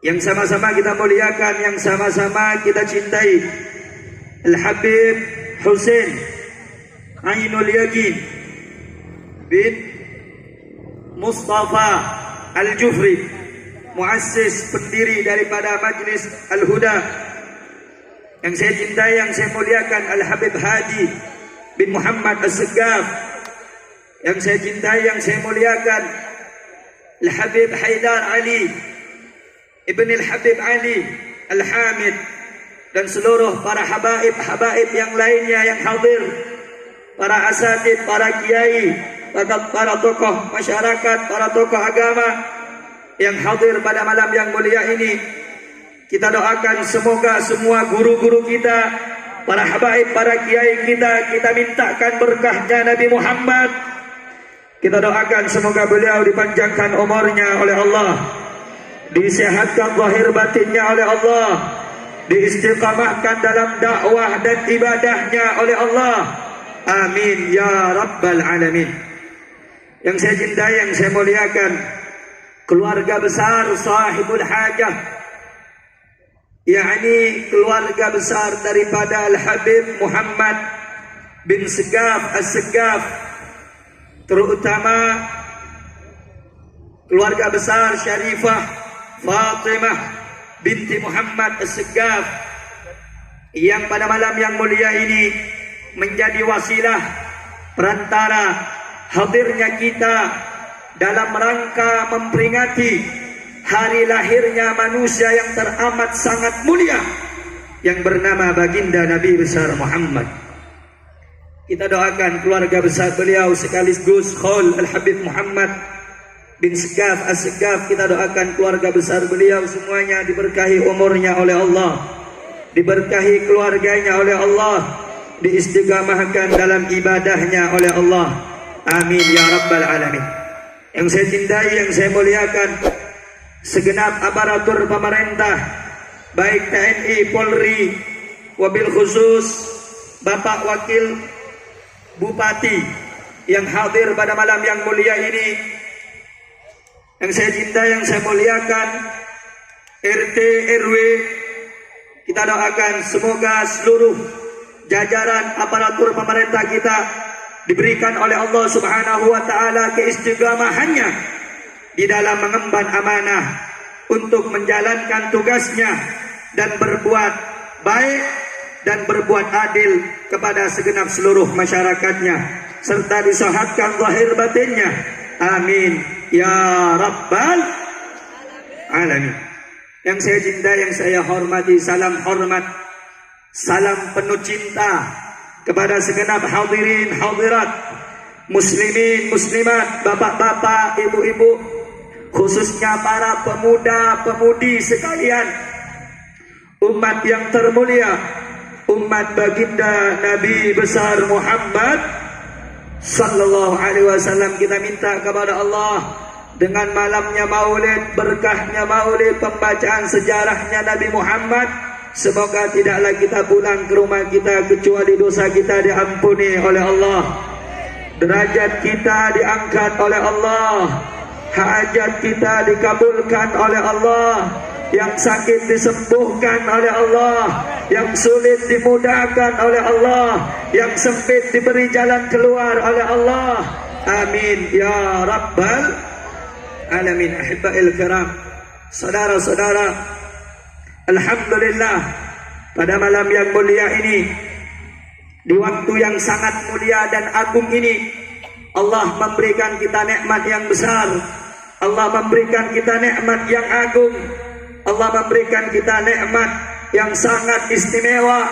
yang sama-sama kita muliakan, yang sama-sama kita cintai, Al-Habib Husain Ainul Yaqin bin Mustafa Al-Jufri, muassis, pendiri daripada Majlis Al-Huda. Yang saya cintai, yang saya muliakan, Al-Habib Hadi bin Muhammad As-Segaf. Yang saya cintai, yang saya muliakan, Al-Habib Haidar Ali Ibn Al-Habib Ali Al-Hamid, dan seluruh para habaib yang lainnya yang hadir, para asatid, para kiai, para tokoh masyarakat, para tokoh agama yang hadir pada malam yang mulia ini. Kita doakan semoga semua guru-guru kita, para habaib, para kiai kita mintakan berkahnya Nabi Muhammad. Kita doakan semoga beliau dipanjangkan umurnya oleh Allah, disehatkan zahir batinnya oleh Allah, diistiqamahkan dalam dakwah dan ibadahnya oleh Allah. Amin ya rabbal alamin. Yang saya cintai, yang saya muliakan, keluarga besar sahibul hajah, yakni keluarga besar daripada Al-Habib Muhammad bin Segaf As-Segaf, terutama keluarga besar Syarifah Fatimah binti Muhammad As-Segaf, yang pada malam yang mulia ini menjadi wasilah perantara hadirnya kita dalam rangka memperingati hari lahirnya manusia yang teramat sangat mulia yang bernama baginda Nabi besar Muhammad. Kita doakan keluarga besar beliau sekaligus Khul Al-Habib Muhammad bin Segaf As-Segaf. Kita doakan keluarga besar beliau semuanya diberkahi umurnya oleh Allah, diberkahi keluarganya oleh Allah, diistiqamahkan dalam ibadahnya oleh Allah. Amin ya rabbal alamin. Yang saya cintai, yang saya muliakan, segenap aparatur pemerintah, baik TNI, Polri, wabil khusus Bapak Wakil Bupati yang hadir pada malam yang mulia ini. Yang saya cintai, yang saya muliakan, RT, RW, kita doakan semoga seluruh jajaran aparatur pemerintah kita diberikan oleh Allah Subhanahu wa taala keistiqamahannya di dalam mengemban amanah untuk menjalankan tugasnya dan berbuat baik dan berbuat adil kepada segenap seluruh masyarakatnya, serta disehatkan zahir batinnya. Amin ya rabbal alamin. Yang saya cintai, yang saya hormati, salam hormat, salam penuh cinta kepada segenap hadirin hadirat, muslimin muslimat, bapak-bapak, ibu-ibu, khususnya para pemuda-pemudi sekalian, umat yang termulia, umat baginda Nabi besar Muhammad sallallahu alaihi wasallam. Kita minta kepada Allah dengan malamnya maulid, berkahnya maulid, pembacaan sejarahnya Nabi Muhammad, semoga tidaklah kita pulang ke rumah kita kecuali dosa kita diampuni oleh Allah, derajat kita diangkat oleh Allah, hajat kita dikabulkan oleh Allah, yang sakit disembuhkan oleh Allah, yang sulit dimudahkan oleh Allah, yang sempit diberi jalan keluar oleh Allah. Amin ya rabbal alamin. Ahibba'il kiram, saudara-saudara, alhamdulillah pada malam yang mulia ini, di waktu yang sangat mulia dan agung ini, Allah memberikan kita nikmat yang besar, Allah memberikan kita nikmat yang agung, Allah memberikan kita nikmat yang sangat istimewa.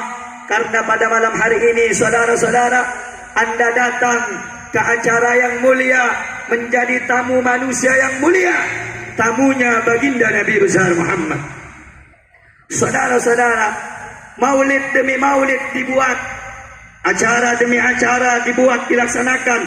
Karena pada malam hari ini, saudara-saudara, Anda datang ke acara yang mulia, menjadi tamu manusia yang mulia, tamunya baginda Nabi besar Muhammad. Saudara-saudara, maulid demi maulid dibuat, acara demi acara dibuat, dilaksanakan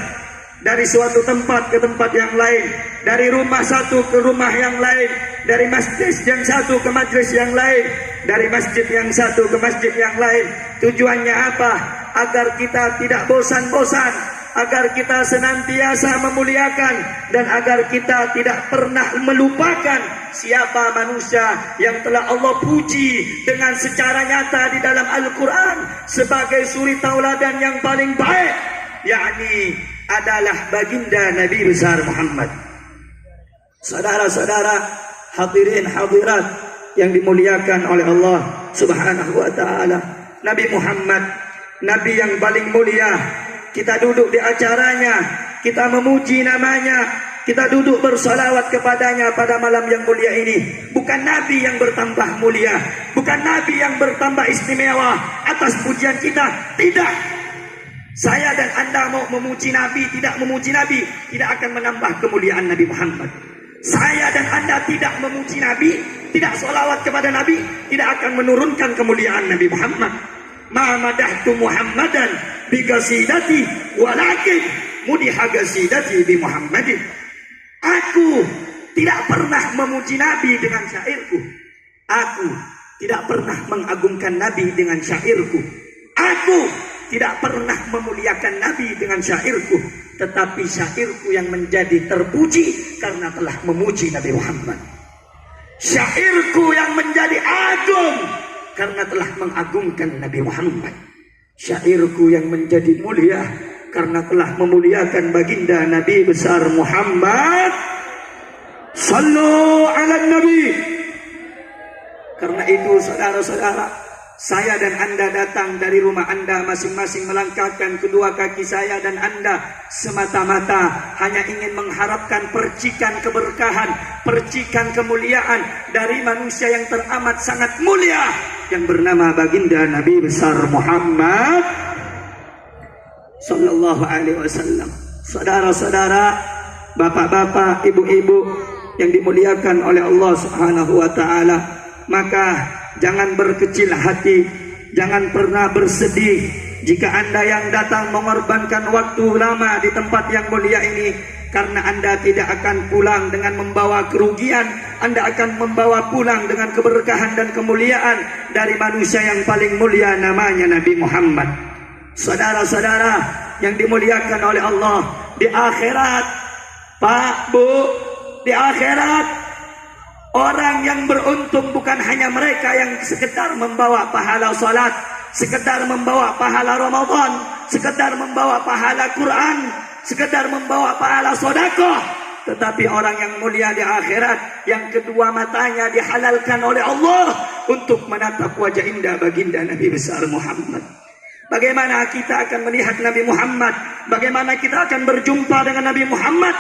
dari suatu tempat ke tempat yang lain, dari rumah satu ke rumah yang lain, dari masjid yang satu ke majlis yang lain, dari masjid yang satu ke masjid yang lain. Tujuannya apa? Agar kita tidak bosan-bosan, agar kita senantiasa memuliakan, dan agar kita tidak pernah melupakan siapa manusia yang telah Allah puji dengan secara nyata di dalam Al-Quran sebagai suri tauladan yang paling baik, yakni adalah baginda Nabi besar Muhammad. Saudara-saudara, hadirin hadirat yang dimuliakan oleh Allah Subhanahu wa taala, Nabi Muhammad, Nabi yang paling mulia. Kita duduk di acaranya, kita memuji namanya, kita duduk bersalawat kepadanya pada malam yang mulia ini. Bukan Nabi yang bertambah mulia, bukan Nabi yang bertambah istimewa atas pujian kita, tidak. Saya dan Anda mau memuji Nabi, tidak memuji Nabi, tidak akan menambah kemuliaan Nabi Muhammad. Saya dan Anda tidak memuji Nabi, tidak sholawat kepada Nabi, tidak akan menurunkan kemuliaan Nabi Muhammad. Ma madahtu Muhammadan bi qasidati walakin mudiha qasidati bi Muhammadin. Aku tidak pernah memuji Nabi dengan syairku. Aku tidak pernah mengagungkan Nabi dengan syairku. Aku tidak pernah memuliakan Nabi dengan syairku, tetapi syairku yang menjadi terpuji karena telah memuji Nabi Muhammad. Syairku yang menjadi agung karena telah mengagungkan Nabi Muhammad. Syairku yang menjadi mulia karena telah memuliakan baginda Nabi besar Muhammad. Sallu ala Nabi. Karena itu saudara-saudara, saya dan Anda datang dari rumah Anda masing-masing melangkahkan kedua kaki saya dan Anda semata-mata hanya ingin mengharapkan percikan keberkahan, percikan kemuliaan dari manusia yang teramat sangat mulia yang bernama baginda Nabi besar Muhammad sallallahu alaihi wasallam. Saudara-saudara, bapak-bapak, ibu-ibu yang dimuliakan oleh Allah Subhanahu wa taala, maka jangan berkecil hati, jangan pernah bersedih jika Anda yang datang mengorbankan waktu lama di tempat yang mulia ini, karena Anda tidak akan pulang dengan membawa kerugian. Anda akan membawa pulang dengan keberkahan dan kemuliaan dari manusia yang paling mulia, namanya Nabi Muhammad. Saudara-saudara yang dimuliakan oleh Allah, di akhirat, Pak, Bu, di akhirat orang yang beruntung bukan hanya mereka yang sekedar membawa pahala salat, sekedar membawa pahala Ramadan, sekedar membawa pahala Quran, sekedar membawa pahala sedekah, tetapi orang yang mulia di akhirat yang kedua matanya dihalalkan oleh Allah untuk menatap wajah indah baginda Nabi besar Muhammad. Bagaimana kita akan melihat Nabi Muhammad? Bagaimana kita akan berjumpa dengan Nabi Muhammad?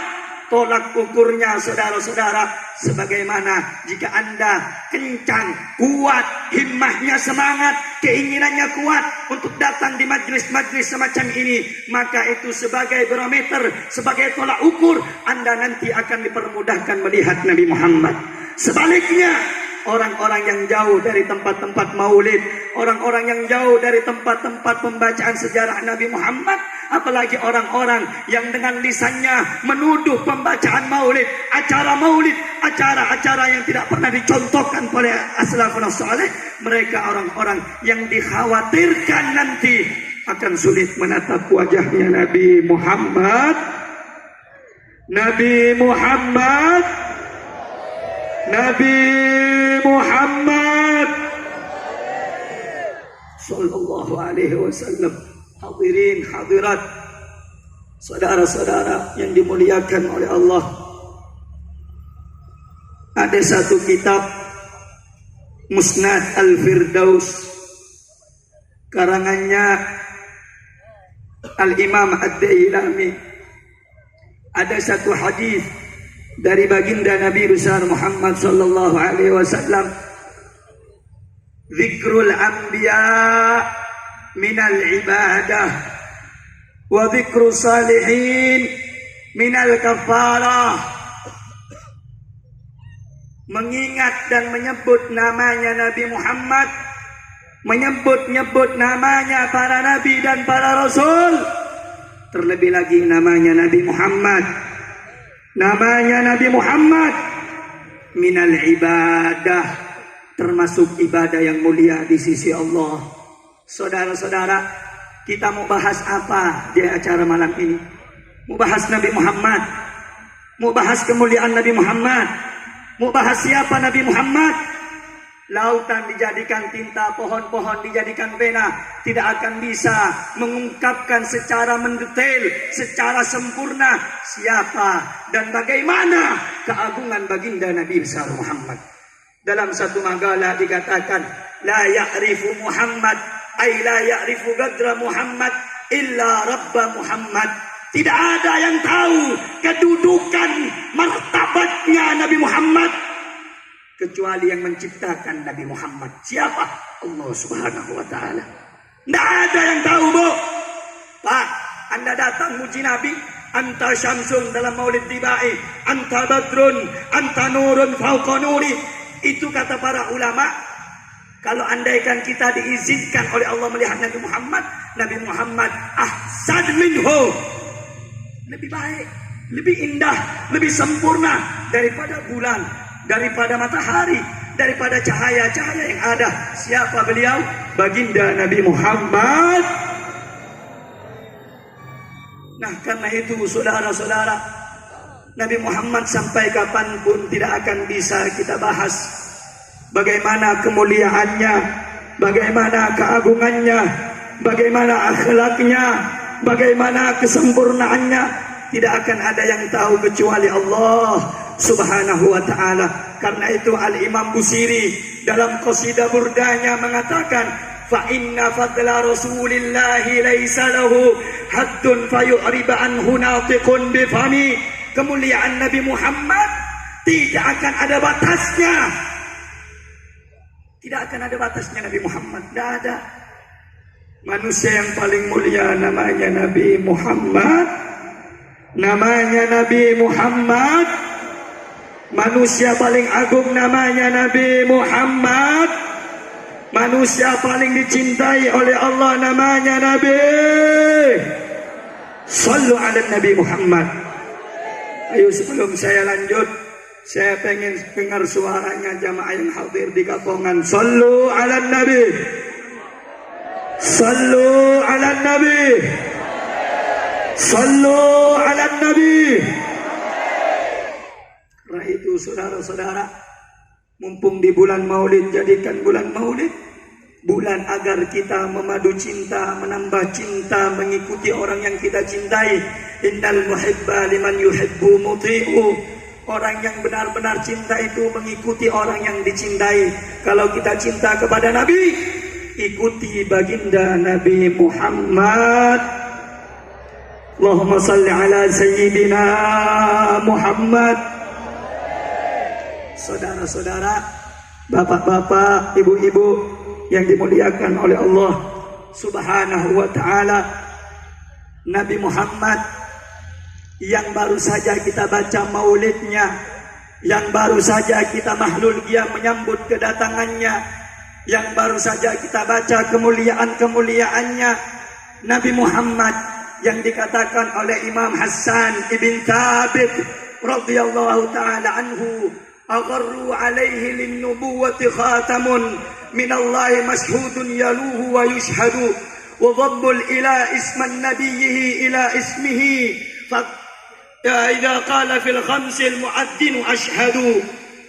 Tolak ukurnya saudara-saudara, sebagaimana jika Anda kencang, kuat, himmahnya semangat, keinginannya kuat untuk datang di majlis-majlis semacam ini, maka itu sebagai barometer, sebagai tolak ukur Anda nanti akan dipermudahkan melihat Nabi Muhammad. Sebaliknya, orang-orang yang jauh dari tempat-tempat maulid, orang-orang yang jauh dari tempat-tempat pembacaan sejarah Nabi Muhammad, apalagi orang-orang yang dengan lisannya menuduh pembacaan maulid, acara-acara yang tidak pernah dicontohkan oleh aslafun saleh, mereka orang-orang yang dikhawatirkan nanti akan sulit menatap wajahnya Nabi Muhammad. Nabi Muhammad, Nabi Muhammad sallallahu alaihi wasallam. Hadirin hadirat, saudara-saudara yang dimuliakan oleh Allah, ada satu kitab Musnad Al-Firdaus karangannya Al-Imam Ad-Dailami. Ada satu hadis dari baginda Nabi besar Muhammad sallallahu alaihi wasallam, zikrul anbiya minal ibadah wa zikru salihin minal kafarah. Mengingat dan menyebut namanya Nabi Muhammad, menyebut-nyebut namanya para nabi dan para rasul, terlebih lagi namanya Nabi Muhammad, namanya Nabi Muhammad minal ibadah, termasuk ibadah yang mulia di sisi Allah. Saudara-saudara, Kita mau bahas apa di acara malam ini? Mau bahas Nabi Muhammad, mau bahas kemuliaan Nabi Muhammad, mau bahas siapa Nabi Muhammad. Lautan dijadikan tinta, pohon-pohon dijadikan pena, tidak akan bisa mengungkapkan secara mendetail, secara sempurna siapa dan bagaimana keagungan baginda Nabi besar Muhammad. Dalam satu makalah dikatakan, la ya'rifu Muhammad ay la ya'rifu qadra Muhammad illa Rabba Muhammad. Tidak ada yang tahu kedudukan martabatnya Nabi Muhammad kecuali yang menciptakan Nabi Muhammad. Siapa? Allah Subhanahu wa taala. Tidak ada yang tahu, Bu. Pak, Anda datang muji Nabi, anta syamsun dalam maulid tibai, anta badrun, anta nurun fauqa nuri. Itu kata para ulama. Kalau andaikan kita diizinkan oleh Allah melihat Nabi Muhammad ahsan minhu, lebih baik, lebih indah, lebih sempurna daripada bulan, daripada matahari, daripada cahaya-cahaya yang ada. Siapa beliau? Baginda Nabi Muhammad. Nah, karena itu saudara-saudara, Nabi Muhammad sampai kapanpun tidak akan bisa kita bahas bagaimana kemuliaannya, bagaimana keagungannya, bagaimana akhlaknya, bagaimana kesempurnaannya. Tidak akan ada yang tahu kecuali Allah Subhanahu wa ta'ala. Karena itu Al-Imam Busiri dalam qasidah burdanya mengatakan, fa inna fadla rasulillahi laysa lahu haddun fayu'riba anhu natiqun bifami. Kemuliaan Nabi Muhammad tidak akan ada batasnya. Tidak akan ada batasnya Nabi Muhammad. Tidak ada. Manusia yang paling mulia namanya Nabi Muhammad. Namanya Nabi Muhammad. Manusia paling agung namanya Nabi Muhammad. Manusia paling dicintai oleh Allah namanya Nabi. Sallu ala Nabi Muhammad. Ayo sebelum saya lanjut, saya pengen dengar suaranya jamaah yang hadir di Kapongan. Sallu ala Nabi. Sallu ala Nabi. Sallu ala Nabi. Karena itu saudara-saudara, mumpung di bulan Maulid, jadikan bulan Maulid bulan agar kita memadu cinta, menambah cinta, mengikuti orang yang kita cintai. Innal muhibba liman yuhibbu muti'u. Orang yang benar-benar cinta itu mengikuti orang yang dicintai. Kalau kita cinta kepada Nabi, ikuti baginda Nabi Muhammad. Allahumma salli ala Sayyidina Muhammad. Saudara-saudara, bapak-bapak, ibu-ibu yang dimuliakan oleh Allah Subhanahu wa ta'ala, Nabi Muhammad yang baru saja kita baca maulidnya, yang baru saja kita mahlul dia menyambut kedatangannya, yang baru saja kita baca kemuliaan-kemuliaannya, Nabi Muhammad yang dikatakan oleh Imam Hassan ibn Thabit radhiyallahu ta'ala anhu, agharru alaihi linnubuwati khatamun minallahi mashhudun yaluhu wa yushhadu wa dhabbul ila isman nabiyyihi ila ismihi fa idza qala fil khamsil mu'addin ashhadu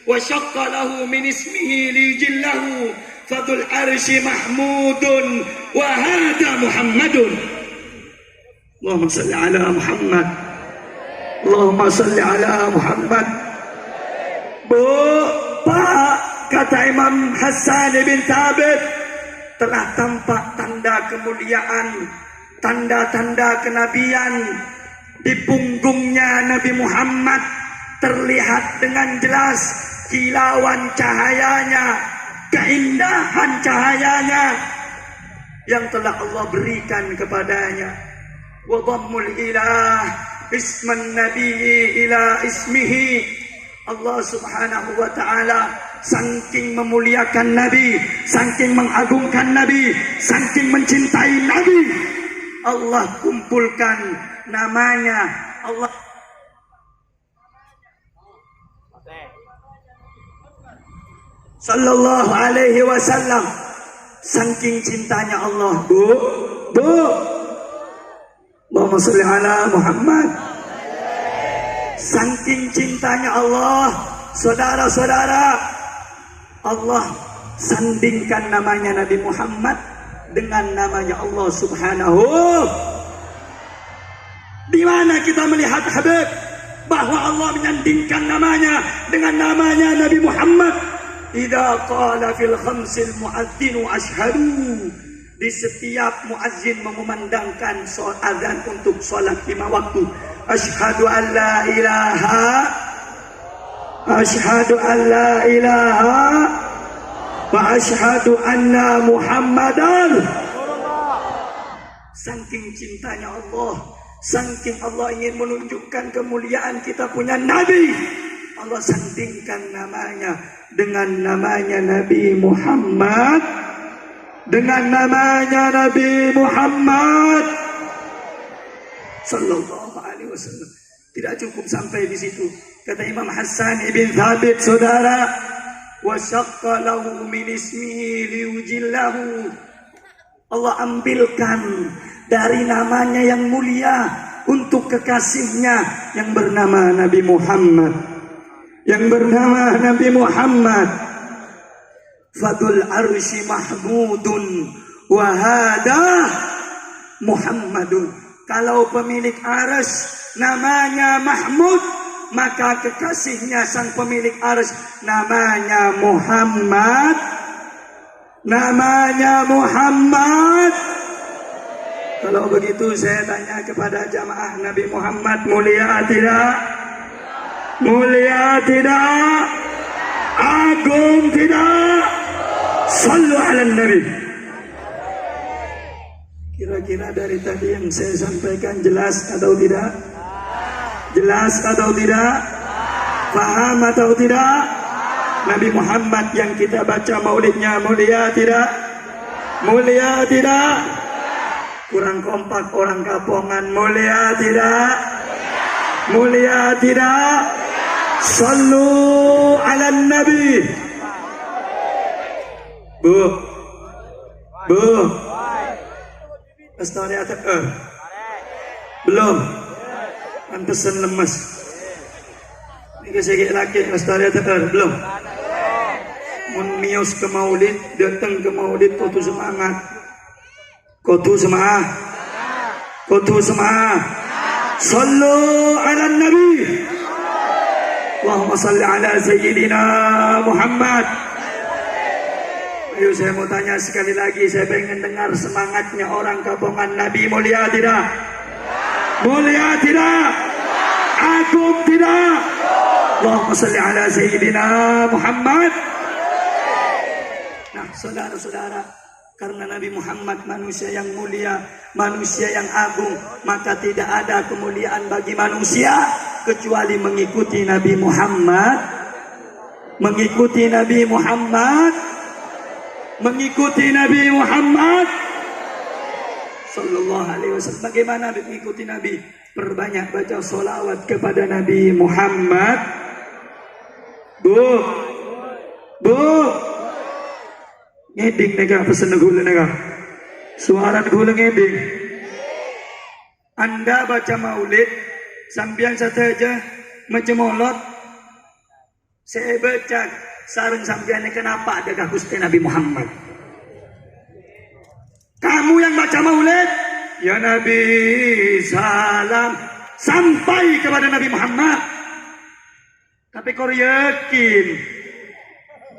wa shaqqa lahu min ismihi li jillahu fadul arshi mahmudun wa hada Muhammadun. Allahumma salli ala Muhammad. Allahumma salli ala Muhammad. Bu, Pak, kata Imam Hassan bin Thabit, telah tampak tanda kemuliaan, tanda-tanda kenabian di punggungnya Nabi Muhammad. Terlihat dengan jelas kilauan cahayanya, keindahan cahayanya yang telah Allah berikan kepadanya. Wa dhammul ilah isman nabiyyi ila ismihi. Allah Subhanahu wa ta'ala saking memuliakan Nabi, saking mengagungkan Nabi, saking mencintai Nabi, Allah kumpulkan namanya. Allah sallallahu alaihi wasallam. Saking cintanya Allah, Bu, Bu, Allahumma sholli ala Muhammad. Saking cintanya Allah, saudara-saudara, Allah sandingkan namanya Nabi Muhammad dengan namanya Allah Subhanahu. Di mana kita melihat Habib bahwa Allah menyandingkan namanya dengan namanya Nabi Muhammad? Idza qala fil khamsil muadzinu asyhadu. Di setiap muazzin mengumandangkan azan untuk salat 5 waktu, asyhadu an la ilaha, asyhadu an la ilaha wa asyhadu anna Muhammadan. Saking cintanya Allah, saking Allah ingin menunjukkan kemuliaan kita punya Nabi, Allah sandingkan namanya dengan namanya Nabi Muhammad, dengan namanya Nabi Muhammad sallallahu alaihi wasallam. Tidak cukup sampai di situ. Kata Imam Hassan ibn Thabit, saudara, wa syaqqa lahu min ismihi liujillahu. Allah ambilkan dari namanya yang mulia untuk kekasihnya yang bernama Nabi Muhammad, yang bernama Nabi Muhammad. Fadul arsy mahmudun wa hada Muhammadun. Kalau pemilik arsy namanya Mahmud, maka kekasihnya sang pemilik arsy namanya Muhammad, namanya Muhammad. Kalau begitu saya tanya kepada jamaah, Nabi Muhammad mulia tidak? Mulia tidak? Agung tidak? Sallu ala Nabi. Kira-kira dari tadi yang saya sampaikan jelas atau tidak? Jelas atau tidak? Paham atau tidak? Nabi Muhammad yang kita baca maulidnya mulia tidak? Mulia tidak? Kurang kompak orang Kapongan, mulia tidak? Mulia tidak? Sallu ala Nabi. Bu, lestari atak belum, pantesan lemes. Ini sedikit lagi lestari atak belum. Mun mios ke maulid, datang ke maulid kudu semangat, kudu semangat, kudu semangat. Sallu ala Nabi. Allahumma salli ala Sayyidina Muhammad. Ayo saya mau tanya sekali lagi, saya pengen dengar semangatnya orang Kapongan. Nabi mulia tidak? Mulia tidak? Agung tidak? Allahumma salli ala Sayyidina Muhammad. Nah saudara-saudara, karena Nabi Muhammad manusia yang mulia, manusia yang agung, maka tidak ada kemuliaan bagi manusia kecuali mengikuti Nabi Muhammad, mengikuti Nabi Muhammad, mengikuti Nabi Muhammad sallallahu alaihi wasallam. Bagaimana mengikuti Nabi? Perbanyak baca sholawat kepada Nabi Muhammad. Bu, ngeding nega pesen gula nega, suara gula ngeding. Anda baca maulid sambian saja mencemolot, saya baca sareng sambiannya kenapa adakah Gusti Nabi Muhammad. Kamu yang baca maulid, ya Nabi salam sampai kepada Nabi Muhammad. Tapi kau yakin?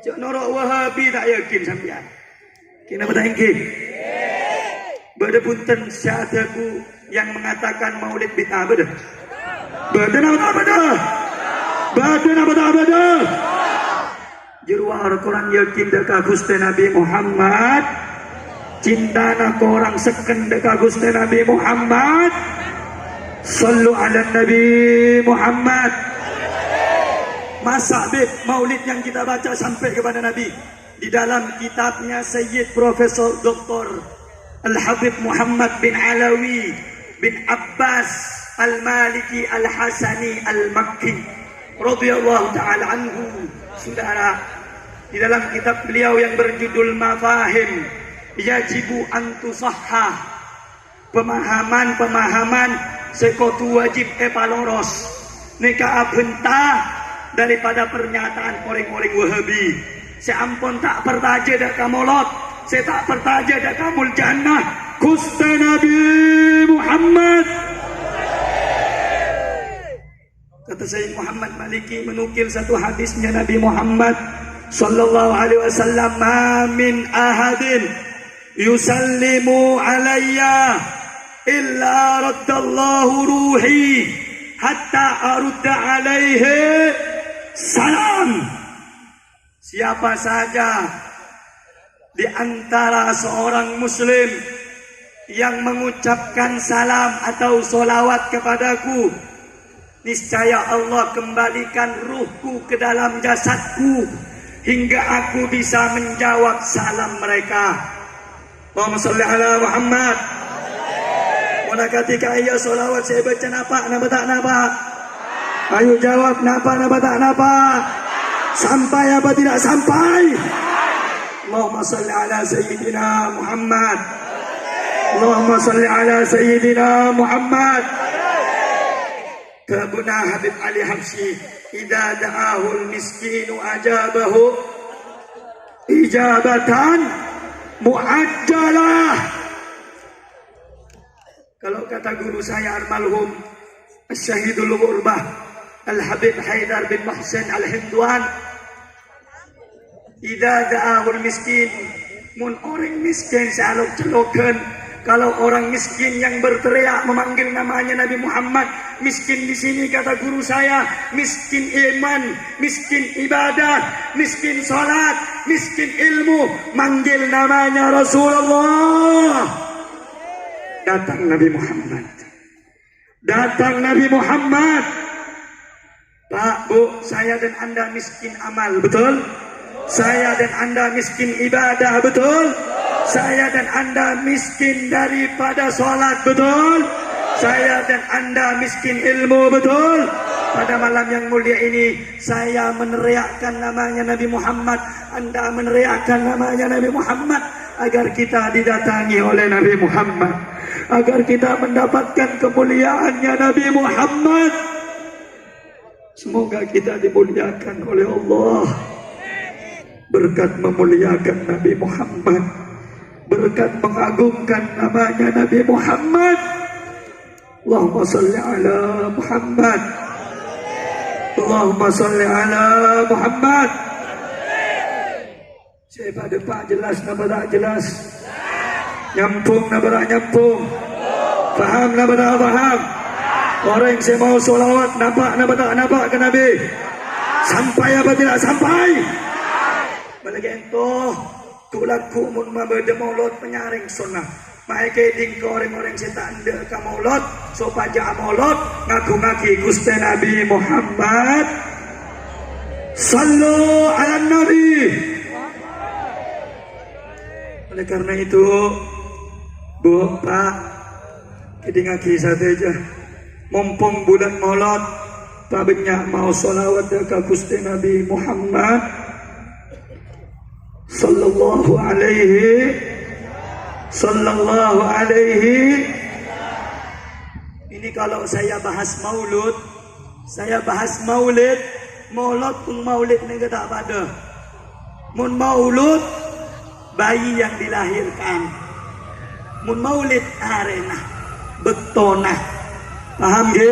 Cok norok Wahabi tak yakin sambian. Kena betul ingin. Bada punten syahadaku yang mengatakan maulid bid'ah bada. Bada apa bada? Bada apa bada? Jeruar korang yakin dekat Gusti Nabi Muhammad. Cinta nak orang seken dekat Gusti Nabi Muhammad. Sallu ala Nabi Muhammad. Masa bib maulid yang kita baca sampai kepada Nabi di dalam kitabnya Sayyid Profesor Dr. Al-Habib Muhammad bin Alawi bin Abbas Al-Maliki Al-Hasani Al-Makki radhiyallahu ta'ala anhu. Saudara, di dalam kitab beliau yang berjudul Mafahim Yajibu an tusahhah pemahaman sekutu wajib epaloros neka abentah daripada pernyataan orang-orang Wahabi. Saya ampun tak pertaja dak kamolot, saya tak pertaja dak kamul jannah Gusti Nabi Muhammad. Kata Sayyid Muhammad Maliki menukil satu hadisnya Nabi Muhammad sallallahu alaihi wasallam, "Ma min ahadin yusallimu alayya illa raddallahu ruhi hatta arudda alaihi salam." Siapa saja di antara seorang muslim yang mengucapkan salam atau solawat kepadaku, niscaya Allah kembalikan ruhku ke dalam jasadku hingga aku bisa menjawab salam mereka. Allahumma salli ala Muhammad. Mula ketika ia solawat saya baca napa tak napa? Ayo jawab napa tak napa? Sampai apa tidak sampai? Allahumma salli ala Sayyidina Muhammad. Allahumma salli ala Sayyidina Muhammad. Kabuna Habib Ali Habsyi, idza da'ahul miskinu ajabahu ijabatan muajjalah. Kalau kata guru saya almarhum Syahidul Ghurbah Al-Habib Haidar bin Muhsin Al-Hindwan, idza da'ahul miskin, mun orang miskin salok-celokan. Kalau orang miskin yang berteriak memanggil namanya Nabi Muhammad, miskin di sini kata guru saya, miskin iman, miskin ibadah, miskin salat, miskin ilmu, manggil namanya Rasulullah. Datang Nabi Muhammad. Datang Nabi Muhammad. Pak, Bu, saya dan Anda miskin amal, betul? Saya dan Anda miskin ibadah, betul? Saya dan Anda miskin daripada sholat, betul? Saya dan Anda miskin ilmu, betul? Pada malam yang mulia ini, saya meneriakkan namanya Nabi Muhammad, Anda meneriakkan namanya Nabi Muhammad, agar kita didatangi oleh Nabi Muhammad, agar kita mendapatkan kemuliaannya Nabi Muhammad. Semoga kita dimuliakan oleh Allah berkat memuliakan Nabi Muhammad, berkat mengagungkan namanya Nabi Muhammad. Allahumma salli ala Muhammad. Allahumma salli ala Muhammad. Siapa depan jelas nama tak jelas? Nyampung nama tak nyampung? Faham nama tak faham? Orang yang saya mau solawat nampak nama tak nampak ke Nabi? Sampai apa tidak sampai? Balik itu tulaku mun mabede maulud penyaring sunnah. Maike ding ke orang-orang saya tak anda ke maulud, so pajak maulud ngaku-ngaki Gusti Nabi Muhammad. Sallu ala Nabi. Oleh karena itu, Bu, Pak, kita ngaki saja. Mumpung bulan maulud, Pak banyak mau solawat ke Gusti Nabi Muhammad sallallahu alaihi. Ini kalau saya bahas maulud, maulud pun maulid ni tak pada. Mun maulud bayi yang dilahirkan, mun maulid arena betona. Paham ke?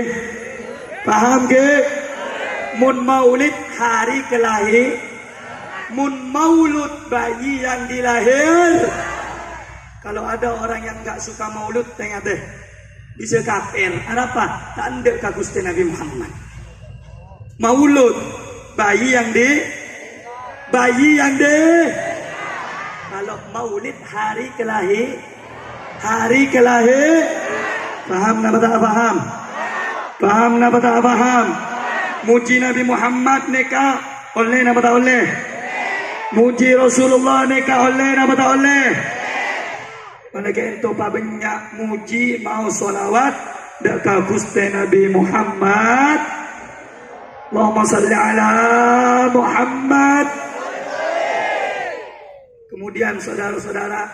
Paham ke? Mun maulid hari kelahir, mun maulud bayi yang dilahir. Kalau ada orang yang enggak suka maulud, tengah deh, bisa kafir. Ada apa? Tak ada ke Gusti Nabi Muhammad. Maulud bayi yang di. Kalau maulid hari kelahir, paham napa tak paham? Paham napa tak paham? Muji Nabi Muhammad neka oleh napa tak oleh? Muji Rasulullah neka oleh napa tak oleh? Oleh itu pak banyak muji mau solawat dekat Gusti Nabi Muhammad. Allahumma salli ala Muhammad. Kemudian saudara-saudara,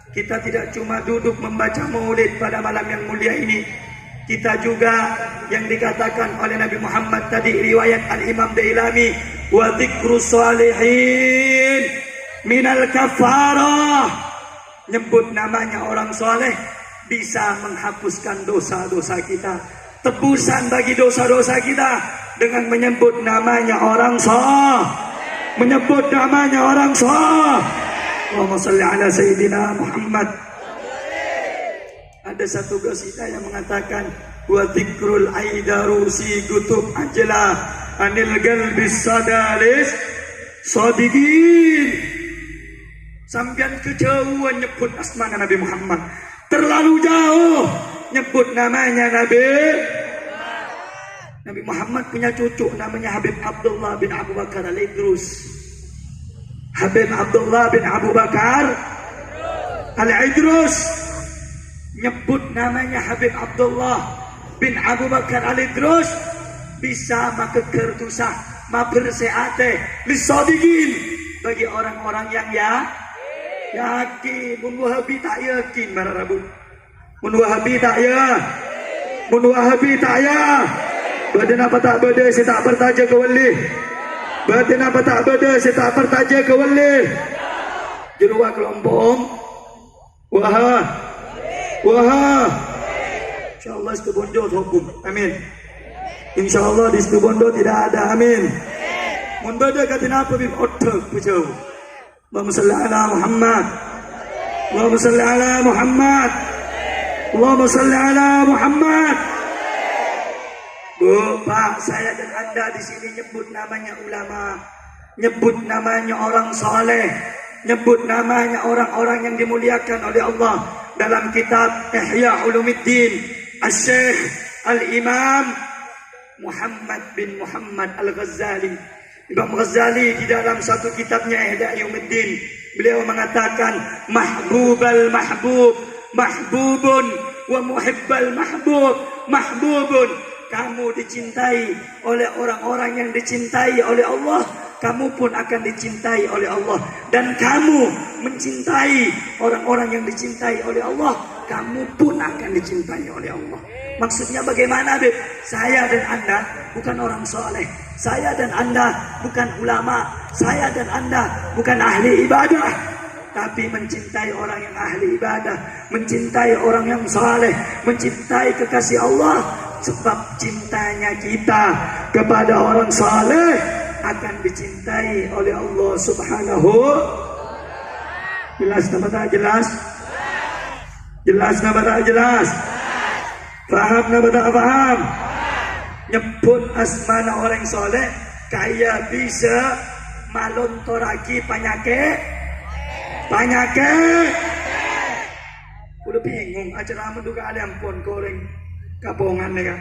Kita tidak cuma duduk membaca maulid pada malam yang mulia ini. Kita juga yang dikatakan oleh Nabi Muhammad tadi, riwayat Al-Imam Dailami, wa dzikru shalihin minal kafarah. Nyebut namanya orang soleh bisa menghapuskan dosa-dosa kita, tebusan bagi dosa-dosa kita dengan menyebut namanya orang soleh. Menyebut namanya orang soleh. Allahumma salli ala Sayyidina Muhammad. Ada satu qasidah yang mengatakan wa dzikrul aidarusi gutub ajla anil galbis sadalis sadiqin. Sampian kejauhan nyebut asmana Nabi Muhammad, terlalu jauh nyebut namanya Nabi Muhammad punya cucu namanya Habib Abdullah bin Abu Bakar Al-Idrus. Habib Abdullah bin Abu Bakar Al-Idrus. Nyebut namanya Habib Abdullah bin Abu Bakar Al-Idrus bisa makeker dosa, maberseate lisodikin bagi orang-orang yang yakin. Mun Wahabi tak yakin mararabu. Mun Wahabi tak ya. Badan apa tak beda saya tak bertaja ke wali. Badan apa tak beda saya tak bertaja ke wali. Jeluah kelompok. Wah. InsyaAllah di Bondo hukum. Amin. InsyaAllah di Bondo tidak ada. Amin. Mun beda kata apa bim otak pucau. Allahumma salli ala Muhammad. Allahumma salli ala Muhammad. Allahumma salli ala Muhammad. Bu, Pak, saya dan Anda di sini nyebut namanya ulama, nyebut namanya orang soleh, nyebut namanya orang-orang yang dimuliakan oleh Allah dalam kitab Ihya Ulumuddin Asy-Syaikh Al-Imam Muhammad bin Muhammad Al-Ghazali. Imam Ghazali di dalam satu kitabnya Ihya Ulumuddin, beliau mengatakan mahbubal mahbub mahbubun wa muhibbal mahbub mahbubun. Kamu dicintai oleh orang-orang yang dicintai oleh Allah, kamu pun akan dicintai oleh Allah. Dan kamu mencintai orang-orang yang dicintai oleh Allah, kamu pun akan dicintai oleh Allah. Maksudnya bagaimana, Beb? Saya dan Anda bukan orang soleh, saya dan Anda bukan ulama, saya dan Anda bukan ahli ibadah, tapi mencintai orang yang ahli ibadah, mencintai orang yang saleh, mencintai kekasih Allah. Sebab cintanya kita kepada orang saleh akan dicintai oleh Allah Subhanahu. Jelas nama tak jelas? Jelas nama tak jelas? Faham nama tak faham? Nyebut asmana orang saleh kaya bisa malontoraki penyakit. Udah bingung acara menduga ada ampun goreng kapongan nih kan.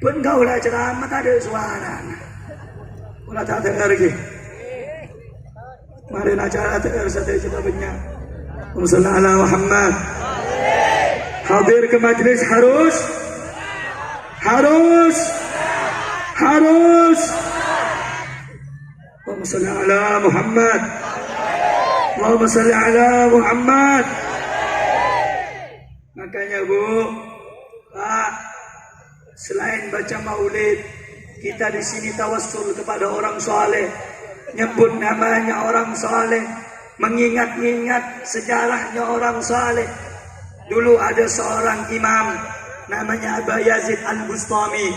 Pun kau lah ceramah tak ada suara. Ulah tak dengar lagi. Mari acara dengar satu sebabnya. Sallallahu alaihi Muhammad. Hadir ke majlis harus. Allahumma salli ala Muhammad. Allahumma salli ala Muhammad. Makanya Bu, Pak, selain baca maulid, kita di sini tawassul kepada orang saleh, nyebut namanya orang saleh, mengingat-ingat sejarahnya orang saleh. Dulu ada seorang imam namanya Aba Yazid Al-Bustami.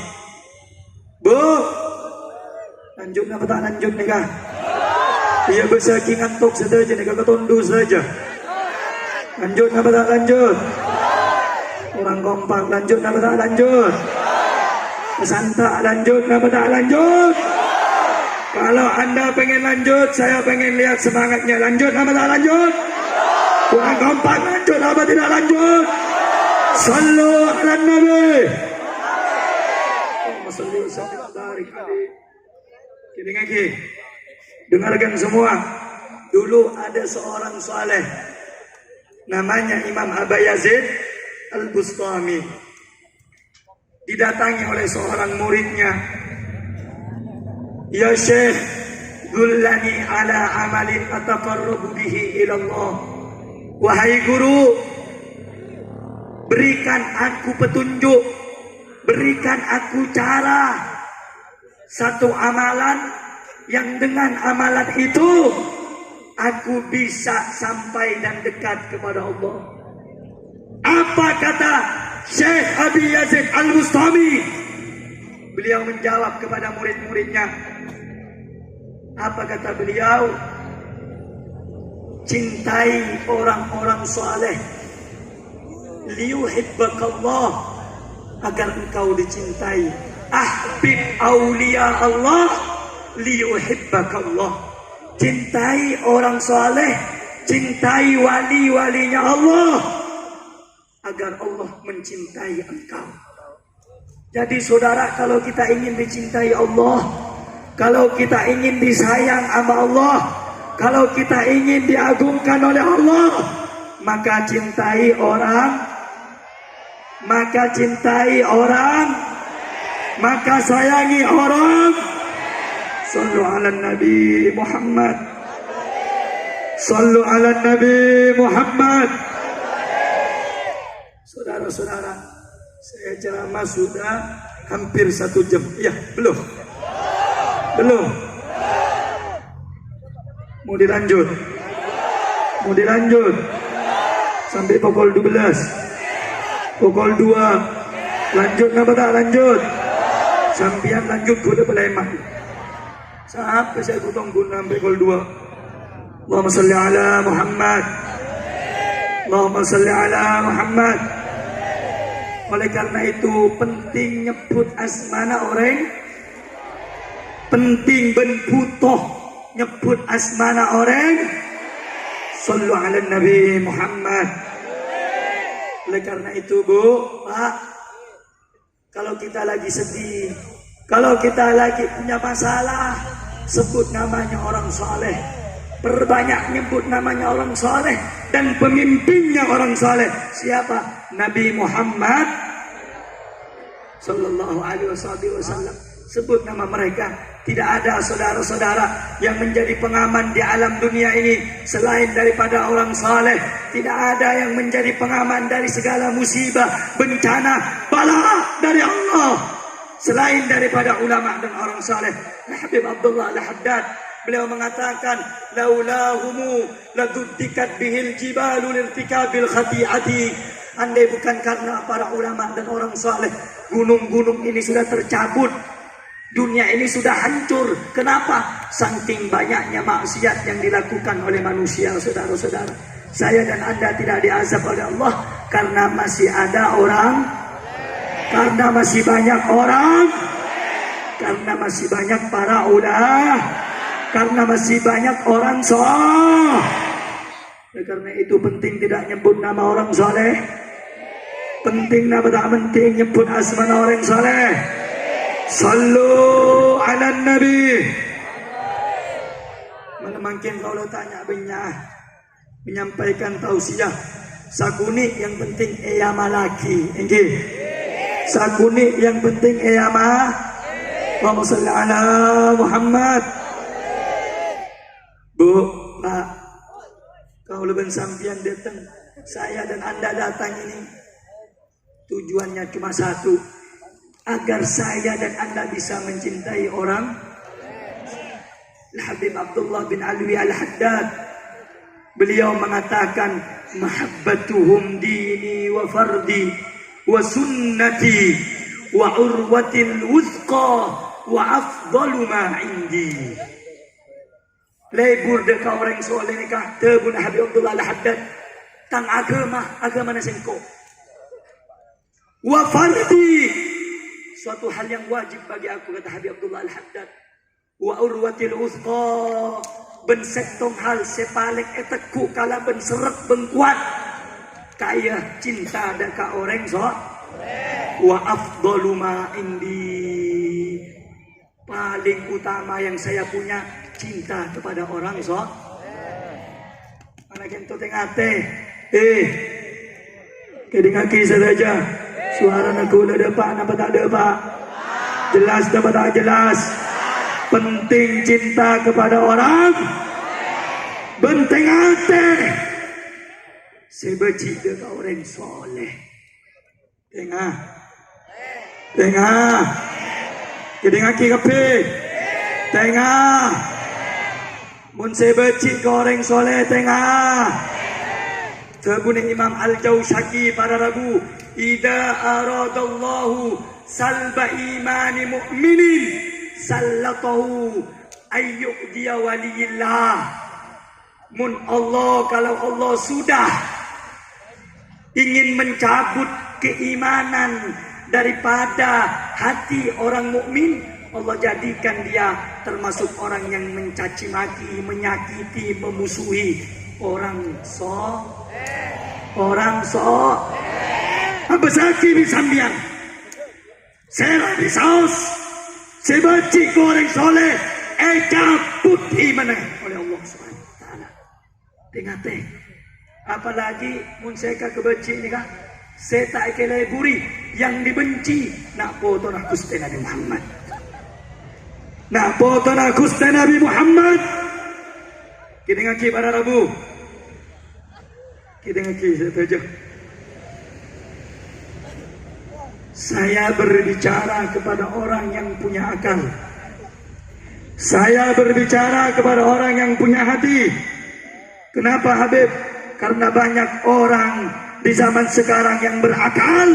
Bu, lanjut apa tak lanjut nih kah? Dia bersaki ngantuk saja nih, kagak tundu saja. Lanjut apa tak lanjut? Orang kompak lanjut apa tak lanjut? Pesantak lanjut apa tak lanjut? Kalau Anda pengen lanjut, saya pengen lihat semangatnya. Lanjut apa tak lanjut? Orang kompak lanjut apa tidak lanjut? Sallu ala Nabi. Dengarkan semua. Dulu ada seorang saleh namanya Imam Aba Yazid Al-Bustami. Didatangi oleh seorang muridnya. Ya Syekh, dullani ala amalin ataqarrabu bihi ila Allah Wahai guru, berikan aku petunjuk, berikan aku cara, satu amalan yang dengan amalan itu aku bisa sampai dan dekat kepada Allah. Apa kata Syekh Abi Yazid Al-Bustami? Beliau menjawab kepada murid-muridnya. Apa kata beliau? Cintai orang-orang saleh, liyuhibbakallah, agar engkau dicintai. Ahbib auliya Allah, liyuhibbakallah. Cintai orang saleh, cintai wali-walinya Allah, agar Allah mencintai engkau. Jadi saudara, kalau kita ingin dicintai Allah, kalau kita ingin disayang sama Allah, kalau kita ingin diagungkan oleh Allah, maka cintai orang, maka sayangi orang. Sallu ala Nabi Muhammad. Sallu ala Nabi Muhammad. Saudara-saudara, saya ceramah sudah hampir 1 jam. Ya, belum. Mau dilanjut sampai pukul 12, pukul 2 lanjut apa tak lanjut? Sampian lanjut kuda Palembang sampai saya tunggu sampai pukul 2. Allahumma salli ala Muhammad, Allahumma salli ala Muhammad. Oleh karena itu penting nyebut asmana orang, penting ben butuh nyebut asmana orang. Sallu ala Nabi Muhammad. Oleh karena itu Bu, Pak, kalau kita lagi sedih, kalau kita lagi punya masalah, sebut namanya orang saleh. Perbanyak nyebut namanya orang saleh dan pemimpinnya orang saleh. Siapa? Nabi Muhammad sallallahu alaihi wasallam. Sebut nama mereka. Tidak ada saudara-saudara yang menjadi pengaman di alam dunia ini selain daripada orang saleh. Tidak ada yang menjadi pengaman dari segala musibah, bencana, bala dari Allah selain daripada ulama dan orang saleh. Habib Abdullah Al-Haddad, beliau mengatakan, laulahumu laduddikat bihil jibalu lirtikabil khati'ati. Andai bukan karena para ulama dan orang saleh, gunung-gunung ini sudah tercabut. Dunia ini sudah hancur. Kenapa? Saking banyaknya maksiat yang dilakukan oleh manusia, saudara-saudara. Saya dan Anda tidak diazab oleh Allah karena masih ada orang, karena masih banyak orang, karena masih banyak para ulama, karena masih banyak orang saleh. Karena itu penting tidak nyebut nama orang saleh. Penting nama tak penting nyebut asmana orang saleh. Sallu ala Nabi. Mana mungkin kalau tanya benyah menyampaikan tausiah sakuni yang penting eyama lagi, enggih. Sakuni yang penting eyama. Allahumma shalli ala Muhammad. Bu, Pak, kau lebih sampian datang, saya dan Anda datang ini tujuannya cuma satu, agar saya dan Anda bisa mencintai orang. Habib Abdullah bin Alwi Al-Haddad, beliau mengatakan, mahabbatuhum dini wa fardi wa sunnati wa urwatil wuthqa wa afdalu ma indi. Lebur deka orang soleh nikah tebun Habib Abdullah Al-Haddad tang agama nasengko wa fardi, suatu hal yang wajib bagi aku, kata Habib Abdullah Al-Haddad. Wa urwatil uthqa, ben setong hal sepalek eteku kala ben seret ben kuat. Kaya cinta deka orang so. Wa afdalu ma indi, paling utama yang saya punya cinta kepada orang so. Mana kento tengate. Kedengaki saja. Suara nak udah ada pak, apa tak ada pak? Jelas apa tak jelas? Penting cinta kepada orang. Benteng hati. Saya benci dengan orang soleh. Tengah. Tengah. Kedengah ki kape. Tengah. Mun saya benci ke orang soleh. Tengah. Kebunan Imam Al-Jaushaki pada Rabu. Ida aradallahu salba imani mu'minin sallatahu ayyu'diya waliyillah. Mun Allah, kalau Allah sudah ingin mencabut keimanan daripada hati orang mukmin, Allah jadikan dia termasuk orang yang mencaci maki, menyakiti, memusuhi orang apa sakit di sambian. Saya di saus, saya benci ke orang soleh, cabut iman oleh Allah SWT. Dengar teh, apalagi mun saya kebenci ni kah? Saya tak kelai buri yang dibenci nak foto nak Gusti Nabi Muhammad. Nak foto nak Gusti Nabi Muhammad. Kita ngaki pada Rabu. Kita ngaki saja. Saya berbicara kepada orang yang punya akal. Saya berbicara kepada orang yang punya hati. Kenapa Habib? Karena banyak orang di zaman sekarang yang berakal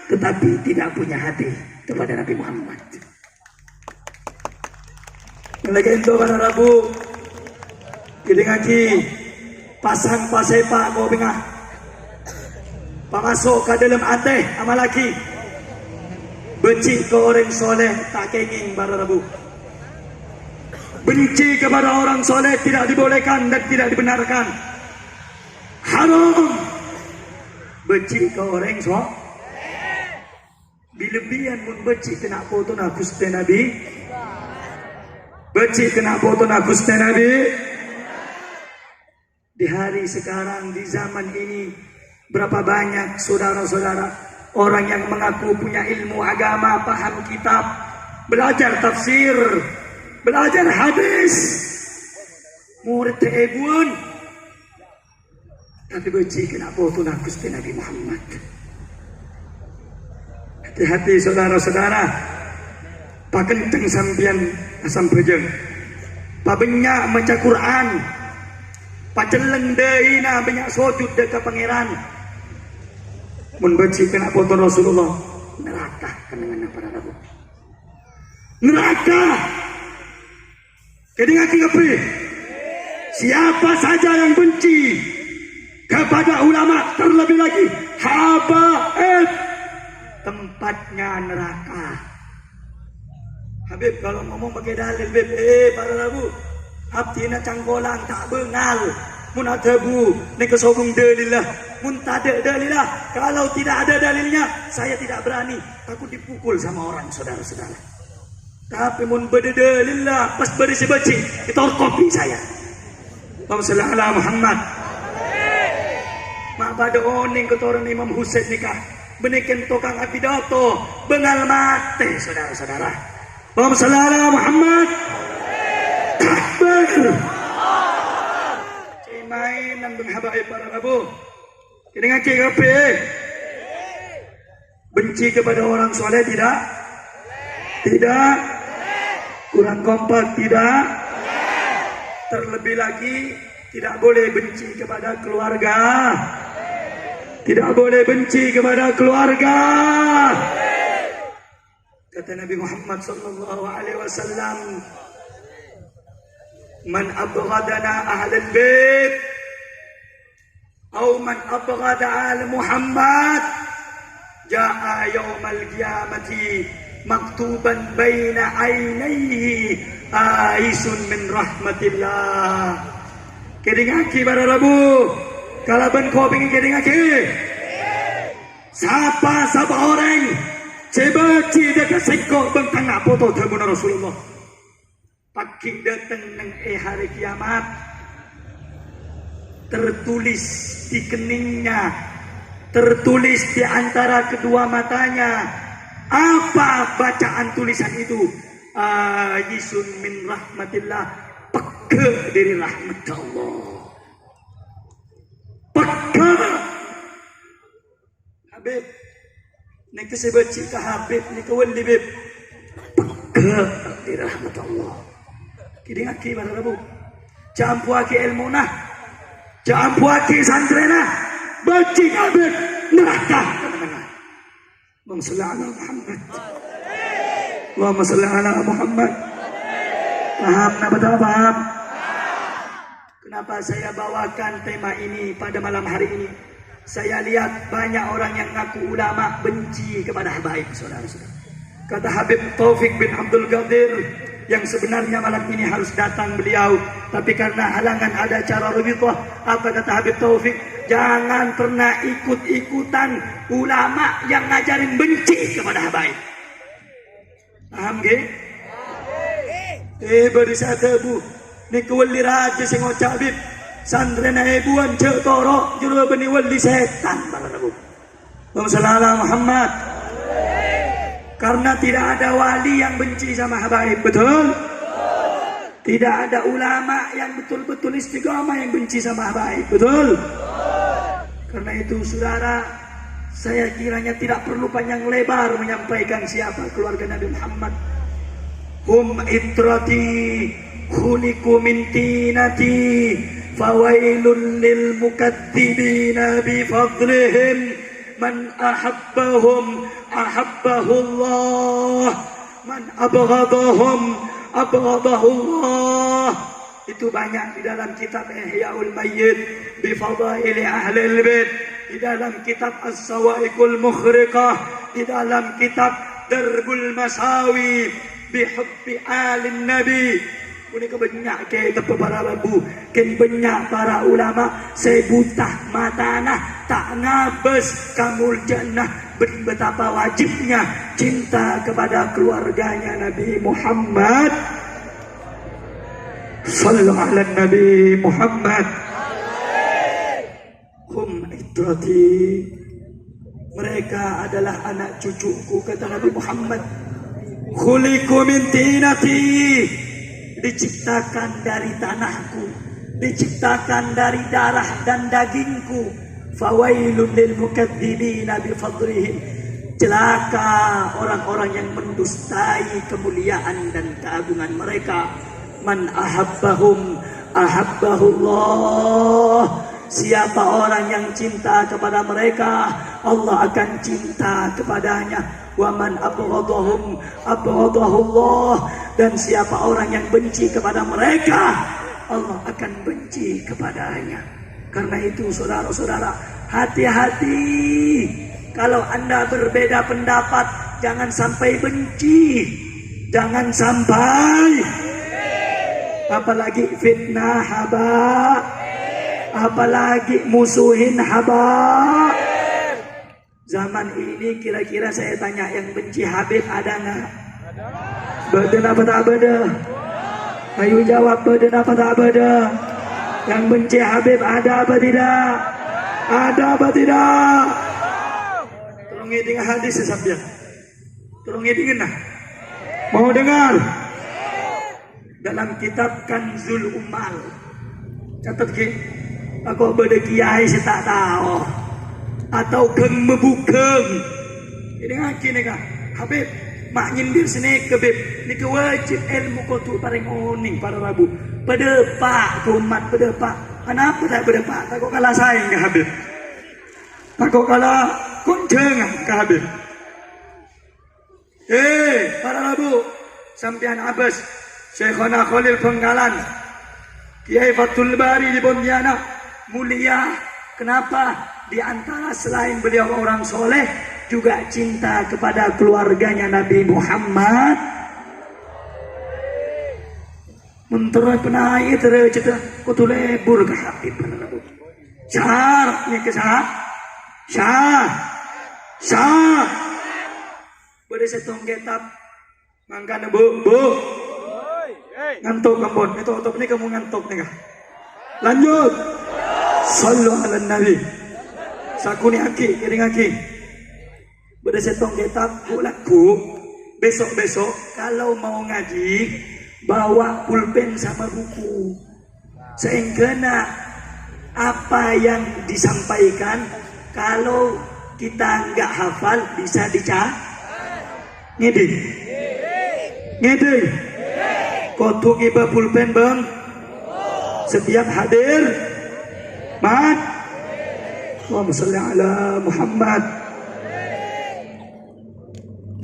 tetapi tidak punya hati kepada Nabi Muhammad. Lagi itu pada Rabu kita ngaji pasang pasepa kau bengah pamasuk ke dalam hati amal lagi benci ke orang soleh tak kenging pada Rabu. Benci kepada orang soleh tidak dibolehkan dan tidak dibenarkan. Haram. Benci ke orang soleh. Bilebihan mun benci kena foto nak Gusti Nabi. Benci kena foto nak Gusti Nabi. Di hari sekarang, di zaman ini, berapa banyak saudara-saudara orang yang mengaku punya ilmu agama, paham kitab, belajar tafsir, belajar hadis, murid te'ebuan, tapi benci kena foto nak Gusti Nabi Muhammad. Hati-hati saudara-saudara, pak kenceng sampian asam pejeng, pak banyak baca Quran, pak celeng deina banyak sujud dekat pangeran. Mun benci kena foto Rasulullah, neraka kenangan para Rabu. Neraka. Keding aki kepi. Siapa saja yang benci kepada ulama, terlebih lagi habaib, tempatnya neraka. Habib kalau ngomong pakai dalil, Habib, para Rabu, abdi na canggolang tak bengal. Mun ada bu, ni kesobung dalillah. Mun tak ada dalillah. Kalau tidak ada dalilnya, saya tidak berani. Takut dipukul sama orang, saudara-saudara. Tapi mun berdalillah, pas berisi-berisi, itu kopi saya. Allahumma salli ala Muhammad. Mak pada oning ketoran Imam Husain nikah. Benikin tukang apidato, bengal mati, saudara-saudara. Allahumma salli ala Muhammad. Takbir. Main dan menghabai para Rabu. Kita ngaki kape. Benci kepada orang soleh tidak? Tidak. Kurang kompak tidak? Terlebih lagi tidak boleh benci kepada keluarga. Tidak boleh benci kepada keluarga. Kata Nabi Muhammad sallallahu alaihi wasallam, man abghadana ahlal bait atau man abghada al Muhammad jaa yaumal qiyamati maktuban baina ainaihi aisun min rahmatillah. Kedingaki pada Rabu kalau ben kau pengen kedingaki siapa orang cebaci dekat sekok bentang foto terbuna Rasulullah pagi datang nang hari kiamat, tertulis di keningnya, tertulis di antara kedua matanya. Apa bacaan tulisan itu? Ayisun min rahmatillah, peka dari rahmat Allah. Peka Habib, ni kesebeci ke Habib, ni ke wali Habib. Pekak di rahmat Allah. Kini aki pada Rabu. Campuaki ilmu nah. Campuaki santrena. Beci Habib neraka. Allahumma salli ala Muhammad. Allahumma salli ala Muhammad. Paham? Betul paham? Kenapa saya bawakan tema ini pada malam hari ini? Saya lihat banyak orang yang ngaku ulama benci kepada habaib, saudara-saudara. Kata Habib Taufik bin Abdul Qadir, yang sebenarnya malam ini harus datang beliau, tapi karena halangan ada acara Rabithah. Apa kata Habib Taufik? Jangan pernah ikut-ikutan ulama yang ngajarin benci kepada habaib. Paham ke? Beri satu bu, ni kewali raja sing ngocak Habib. Sandrena ibuan cek torok juru beni wali setan pada Rabu. Allahumma Muhammad. Karena tidak ada wali yang benci sama habaib, betul? Tidak ada ulama yang betul-betul istiqamah yang benci sama habaib, betul? Karena itu saudara, saya kiranya tidak perlu panjang lebar menyampaikan siapa keluarga Nabi Muhammad. Hum itrati khuliqu min tinati fawailun lil mukadzibina bi fadlihim man ahabbahum ahabbahullah man abghadahum abghadahullah. Itu banyak di dalam kitab Ihyaul Mayyit bi fadaili ahlil bait, di dalam kitab As-Sawa'iqul Mukhriqah, di dalam kitab Darbul Masawi bi hubbi alin nabi. Ini kebanyak ke para babu, ken banyak para ulama sebutah matana tak ngabes kamul jannah. Betapa wajibnya cinta kepada keluarganya Nabi Muhammad. Sallallahu ala Nabi Muhammad. Hum itrati, mereka adalah anak cucuku, kata Nabi Muhammad. Khuliqu min tinati, diciptakan dari tanahku, diciptakan dari darah dan dagingku. Fawailun lil mukadzibina bi fadlihim, celaka orang-orang yang mendustai kemuliaan dan keagungan mereka. Man ahabbahum ahabbahullah, siapa orang yang cinta kepada mereka, Allah akan cinta kepadanya. Wa man abghadahum abghadahullah, dan siapa orang yang benci kepada mereka, Allah akan benci kepadanya. Karena itu saudara-saudara, hati-hati. Kalau Anda berbeda pendapat, jangan sampai benci. Jangan sampai. Apalagi fitnah haba. Apalagi musuhin haba. Zaman ini kira-kira saya tanya, yang benci Habib ada nggak? Badan apa tak beda? Ayo jawab, badan apa tak beda? Yang benci Habib ada apa tidak? Ada apa tidak? Tolong dengar hadis sambil. Tolong dengar. Mau dengar? Dalam kitab Kanzul Ummal. Catat ke? Aku beda kiai saya tak tahu. Atau geng membukeng. Ini ngaki nih kak. Habib mak nyindir sini ke Habib. Ini kewajib ilmu kotu paling oning para rabu. Pedepak kumat pedepak. Kenapa tak pedepak? Takut kalah saing ke Habib. Takut kalah kunceng ke Habib. Para rabu, sampian Abbas, Syekhona Khalil Penggalan, Kiai Fathul Bari di Pontianak, mulia. Kenapa? Di antara selain beliau orang soleh, juga cinta kepada keluarganya Nabi Muhammad. Menterai penai tercita kutu lebur ke Habib. Syaratnya ke syah. Boleh setong kitab mangkana bu ngantuk kampun itu otop ini kamu ngantuk nih kah? Lanjut. Sallu ala Nabi. Sakuni aki, kiring aki. Boleh setong kitab laku. Besok kalau mau ngaji, bawa pulpen sama buku. Sehingga apa yang disampaikan, kalau kita nggak hafal bisa dicatat. Ngedeng. Kotuk iba pulpen bang. Setiap hadir. Mat. Allahumma sholli ala Muhammad.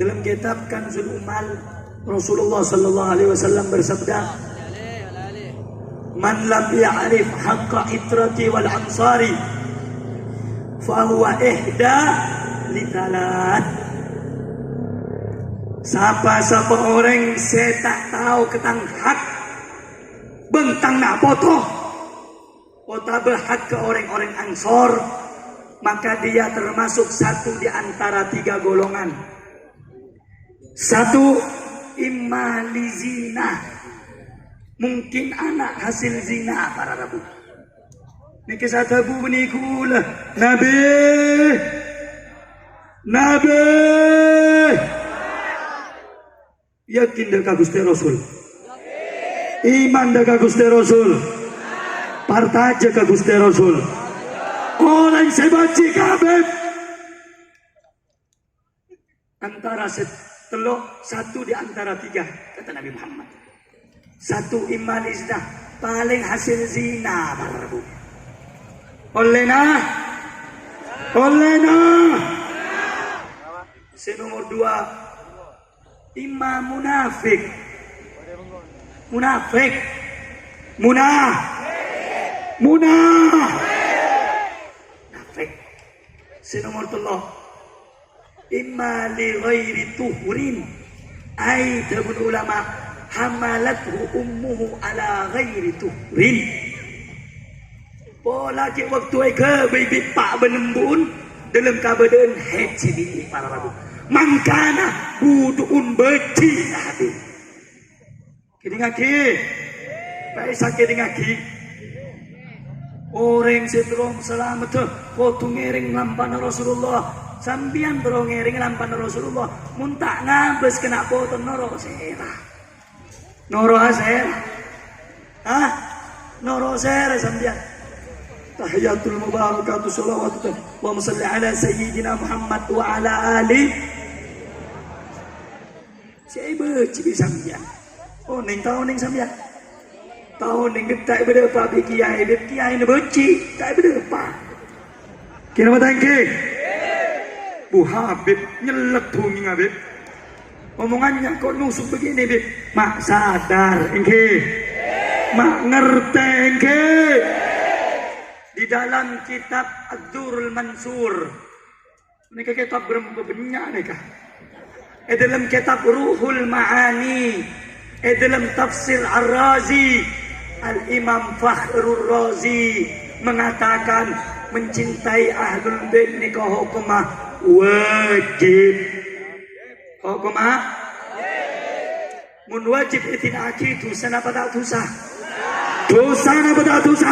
Dalam kitab Kanzul Umal Rasulullah sallallahu alaihi wasallam bersabda, "Man lam ya'rif haqqa itrati wal ansari fa huwa ihda li thalath." Siapa orang saya tak tahu ketang hak bentang nak potoh kota berhak ke orang-orang Ansor, maka dia termasuk satu di antara 3 golongan. Satu, imali zina, mungkin anak hasil zina para rabu. Niki satabu nikula Nabi yakin dah Gusti Rasul, iman dah Gusti Rasul, partaja ka Gusti Rasul, orang sebaci kabeh antara satu di antara 3 kata Nabi Muhammad. Satu iman zina, paling hasil zina para rabu. Olehna. Nomor 2 imam munafik. Munafik. Nomor 3 imma li ghairi tuhurin, ay tabun ulama hamalathu ummuhu ala ghairi tuhurin. Pola ke waktu ai ke bibi pak benembun dalam keadaan haid sini para rabu. Mangkana buduun beci hati. Kini ngaki, baik sakit ngaki. Orang setrom selamat tu, foto ngering lampan Rasulullah. Sambian terong ngering lampan Rasulullah, muntah ngabes kena foto noro sera. Noro sera sambian. Tahiyatul mubarakatuh salawatu wa salli ala sayyidina Muhammad wa ala ali. Saya beci sambian. Oh ning tahu ning sambian. Tahu ning detak berapa kiai ni beci, tak berapa. Kira mata engke. Bu Habib nyelek bumi Habib. Omongannya kok nusuk begini Bib. Mak sadar engke. Mak ngerti engke. Di dalam kitab Ad-Durrul Mansur. Ini kitab berapa banyak nih kah? Dalam kitab Ruhul Ma'ani. Dalam tafsir Ar-Razi. Al-Imam Fakhrul Razi mengatakan mencintai Ahlul Bait nikah hukumah wajib. Hukumah mun wajib itinaki dosa apa tak dosa? Dosa apa tak dosa?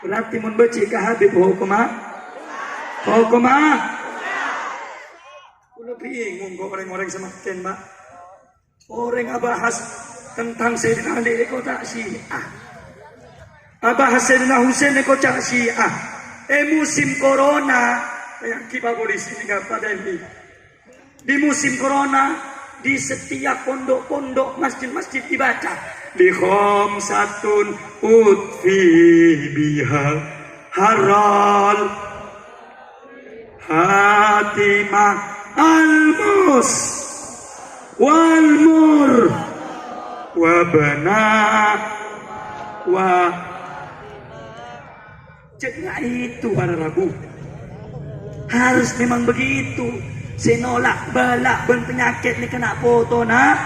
Berarti mun baca ke Habib hukumah Kulo bingung kok orang-orang semakin Mbak. Orang bahas tentang Sayyidina Ali kok tak Syiah. Bahas Sayyidina Husain kok tak Syiah. Musim corona yang kita polisi tinggal pada ini. Di musim corona di setiap pondok-pondok masjid-masjid dibaca di khamsatun utfi biha haral hatimah al-mus wal mur wa bana wa jangan itu para rabu. Harus memang begitu. Senolak balak ben penyakit ni kena foto nak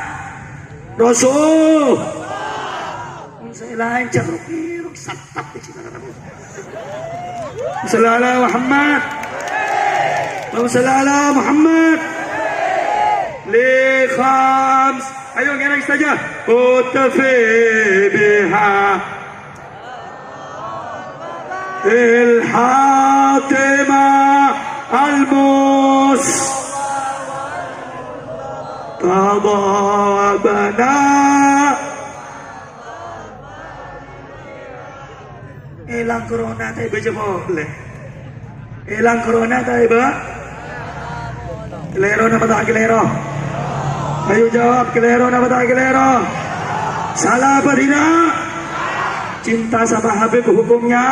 Rasul. Saya lain ceruk satap di sini. Sallallahu Muhammad. Sallallahu Muhammad. Li khams. Ayo ngerang saja. Utafi biha il hatimah al-mus tadabana. Elang corona tay baca boleh. Hilang corona tak iba? Kelero apa tak kelero? Ayo jawab, kelero apa tak kelero? Salah apa tidak? Cinta sama Habib hukumnya?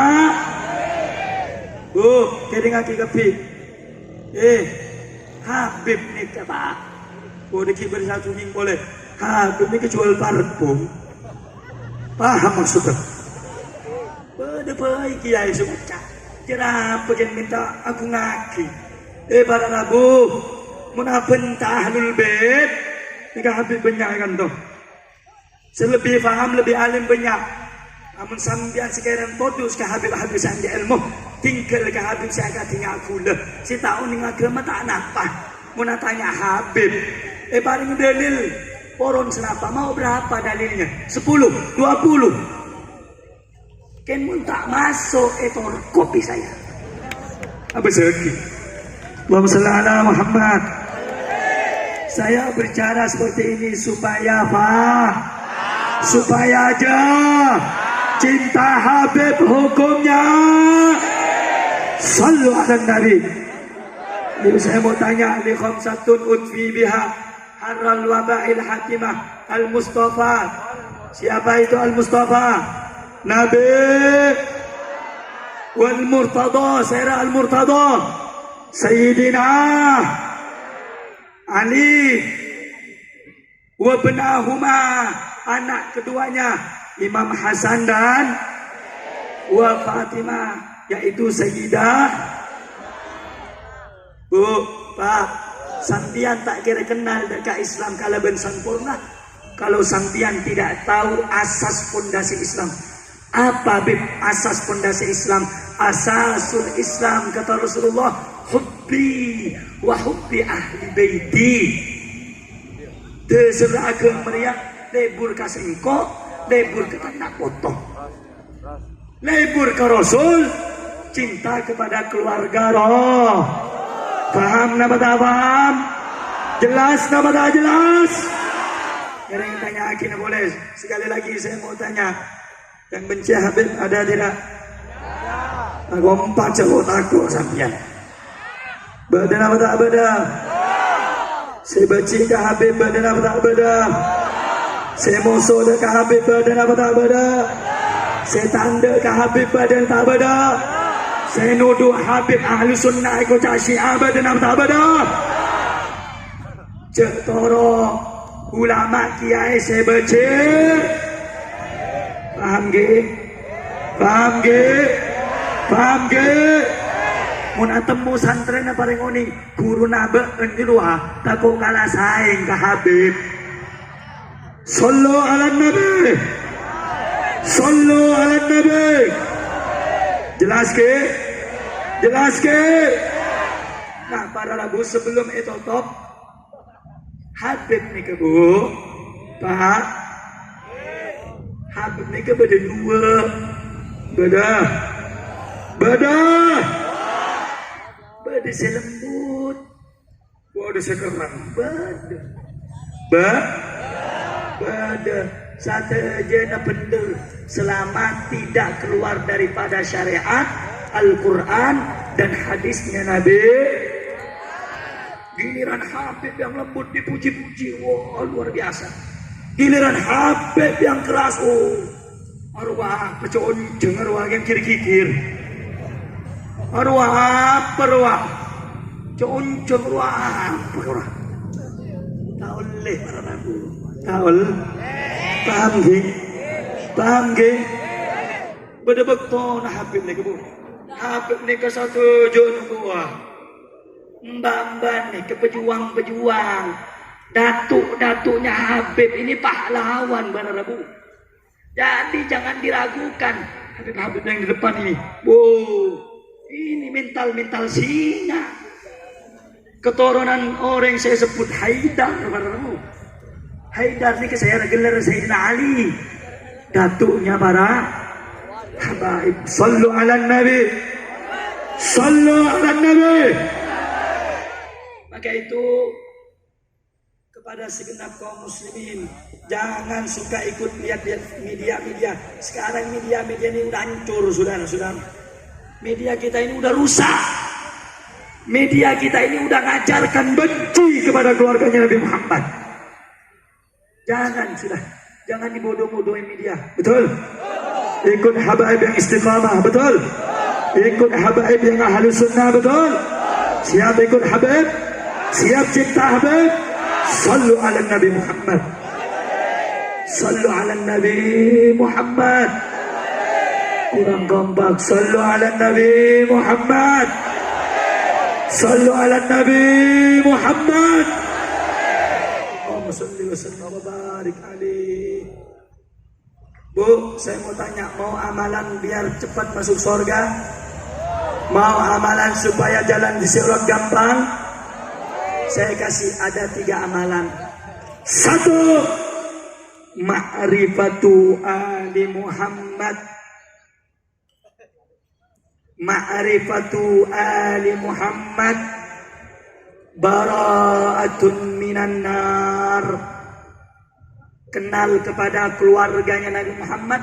Kering aki kepi. Habib ni kata. Deki bersatu ing boleh. Habib ni kejual parfum. Paham maksudnya? Pada baik kiai semua. Kira pengen minta aku ngaki. Para Rabu, muna bentah ahlul bait. Nika Habib banyak kan tuh. Selebih faham, lebih alim banyak. Amun sambian sekarang podus ke Habib sandi ilmu. Tinggal ke Habib saya kata tinggal gula. Si tahu ning agama tak napa. Muna tanya Habib. Paling dalil. Poron senapa mau berapa dalilnya? 10, 20. Kan mun tak masuk itu kopi saya. Apa segi? Allahumma shalli ala Muhammad. Saya bicara seperti ini supaya supaya aja cinta Habib hukumnya. Sallu ala Nabi. Jadi saya mau tanya li khamsatun utfi biha harral waba'il hatimah al-Mustafa. Siapa itu al-Mustafa? Nabi wal Murtada, Sayyidina al-Murtada, Sayyidina Ali wa benahuma, anak keduanya Imam Hasan dan wa Fatimah, yaitu Sayyidah. Bu, Pak, sampian tak kira kenal dekat Islam kalau ben sempurna. Kalau sampian tidak tahu asas fondasi Islam. Apa bib asas fondasi Islam? Asasul Islam kata Rasulullah, hubbi wa hubbi ahli baiti. Terserah agama meriah, lebur ka sengko, lebur ke tanah potong. Lebur ke Rasul, cinta kepada keluarga roh. Paham nama tak paham? Jelas nama tak jelas? Yang tanya akhirnya boleh. Sekali lagi saya mau tanya, yang benci Habib ada tidak? Aku empat jauh takut sampian. Badan apa tak beda? Saya benci ke Habib badan apa tak beda? Saya musuh ke Habib badan apa tak beda? Saya tanda ke Habib badan tak beda? Saya nuduh Habib ahli sunnah ikut syiah badan apa tak beda? Cek toro ulama kiai saya benci. Paham ke? Paham ke? Paham ke? Mun temu santren apa ngoni guru nabe di luar takut kalah saing ke Habib. Sallu ala Nabi. Sallu ala Nabi. Jelas ke? Jelas ke? Nah, para lagu sebelum itu top Habib nih ke bu, Pak. Habib nih ke beda dua, beda selembut, beda sekarang, beda satu aja bener selama tidak keluar daripada syariat Al-Quran dan hadisnya Nabi. Giliran Habib yang lembut dipuji-puji, wah luar biasa. Giliran Habib yang keras, arwah pecon jeng arwah yang kir-kir. Arwah perwah concong arwah perwah. Tahu leh para nabi. Tahu paham ge? Paham ge? Betul-betul nah Habib ni kebu. Habib ni ke satu jon buah. Mbak-mbak nih ke pejuang-pejuang, datuk-datuknya Habib ini pahlawan Bana Rabu. Jadi jangan diragukan Habib-Habib yang di depan ini. Wow, ini mental-mental singa. Keturunan orang saya sebut Haidar Bana Rabu. Haidar ini saya gelar Sayyidina Ali, datuknya para habaib. Sallu ala Nabi. Sallu ala Nabi. Maka itu kepada segenap kaum muslimin, jangan suka ikut lihat-lihat media-media. Sekarang media-media ini udah hancur, saudara. Media kita ini udah rusak. Media kita ini udah ngajarkan benci kepada keluarganya Nabi Muhammad. Jangan dibodoh-bodohin media. Betul? Ikut habaib yang istiqamah. Betul? Ikut habaib yang ahli sunnah. Betul? Siap ikut habaib? Siap cinta habaib? Sallu ala Nabi Muhammad. Sallu ala Nabi Muhammad. Kurang kompak. Sallu ala Nabi Muhammad. Sallu ala Nabi Muhammad. Allahumma salli wa sallim wa barik alaihi. Bu, saya mau tanya, mau amalan biar cepat masuk surga? Mau amalan supaya jalan di sirat gampang? Saya kasih ada 3 amalan. 1, ma'rifatu ali Muhammad. Ma'rifatu ali Muhammad bara'atun minan nar. Kenal kepada keluarganya Nabi Muhammad,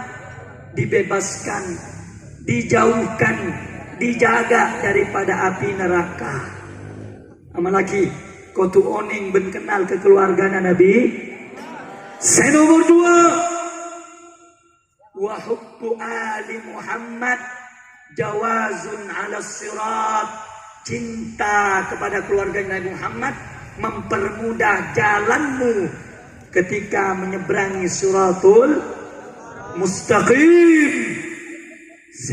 dibebaskan, dijauhkan, dijaga daripada api neraka. Amalaki kau tu oning ben kenal ke keluarganya Nabi. Saya nomor 2, wa hubbu ali Muhammad jawazun ala sirat. Cinta kepada keluarga Nabi Muhammad mempermudah jalanmu ketika menyeberangi siratul mustaqim.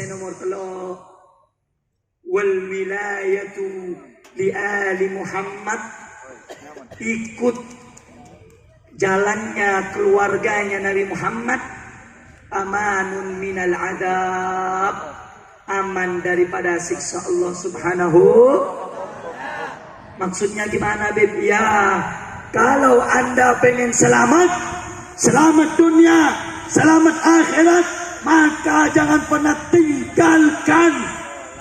Nomor 3, wal wilayatu li ali Muhammad. Ikut jalannya keluarganya Nabi Muhammad amanun minal adab. Aman daripada siksa Allah Subhanahu. Maksudnya gimana, Beb? Ya, kalau Anda pengen selamat dunia, selamat akhirat, maka jangan pernah tinggalkan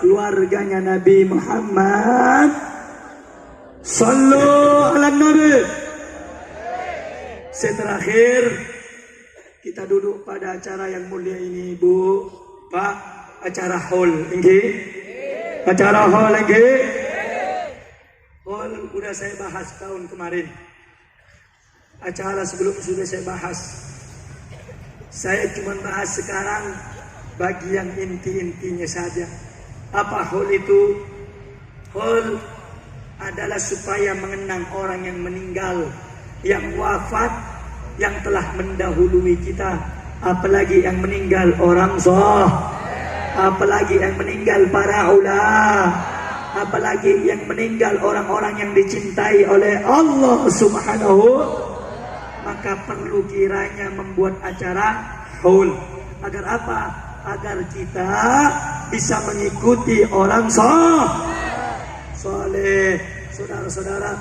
keluarganya Nabi Muhammad. Sallu ala Nabi. Terakhir, kita duduk pada acara yang mulia ini, Bu, Pak. Acara hall, enggak? Acara hall, enggak? Hall udah saya bahas tahun kemarin. Acara sebelum sudah saya bahas. Saya cuma bahas sekarang bagian inti-intinya saja. Apa hall itu? Hall adalah supaya mengenang orang yang meninggal, yang wafat, yang telah mendahului kita. Apalagi yang meninggal orang soleh. Apalagi yang meninggal para ulama, apalagi yang meninggal orang-orang yang dicintai oleh Allah Subhanahu. Maka perlu kiranya membuat acara haul. Agar apa? Agar kita bisa mengikuti orang soleh. Saudara-saudara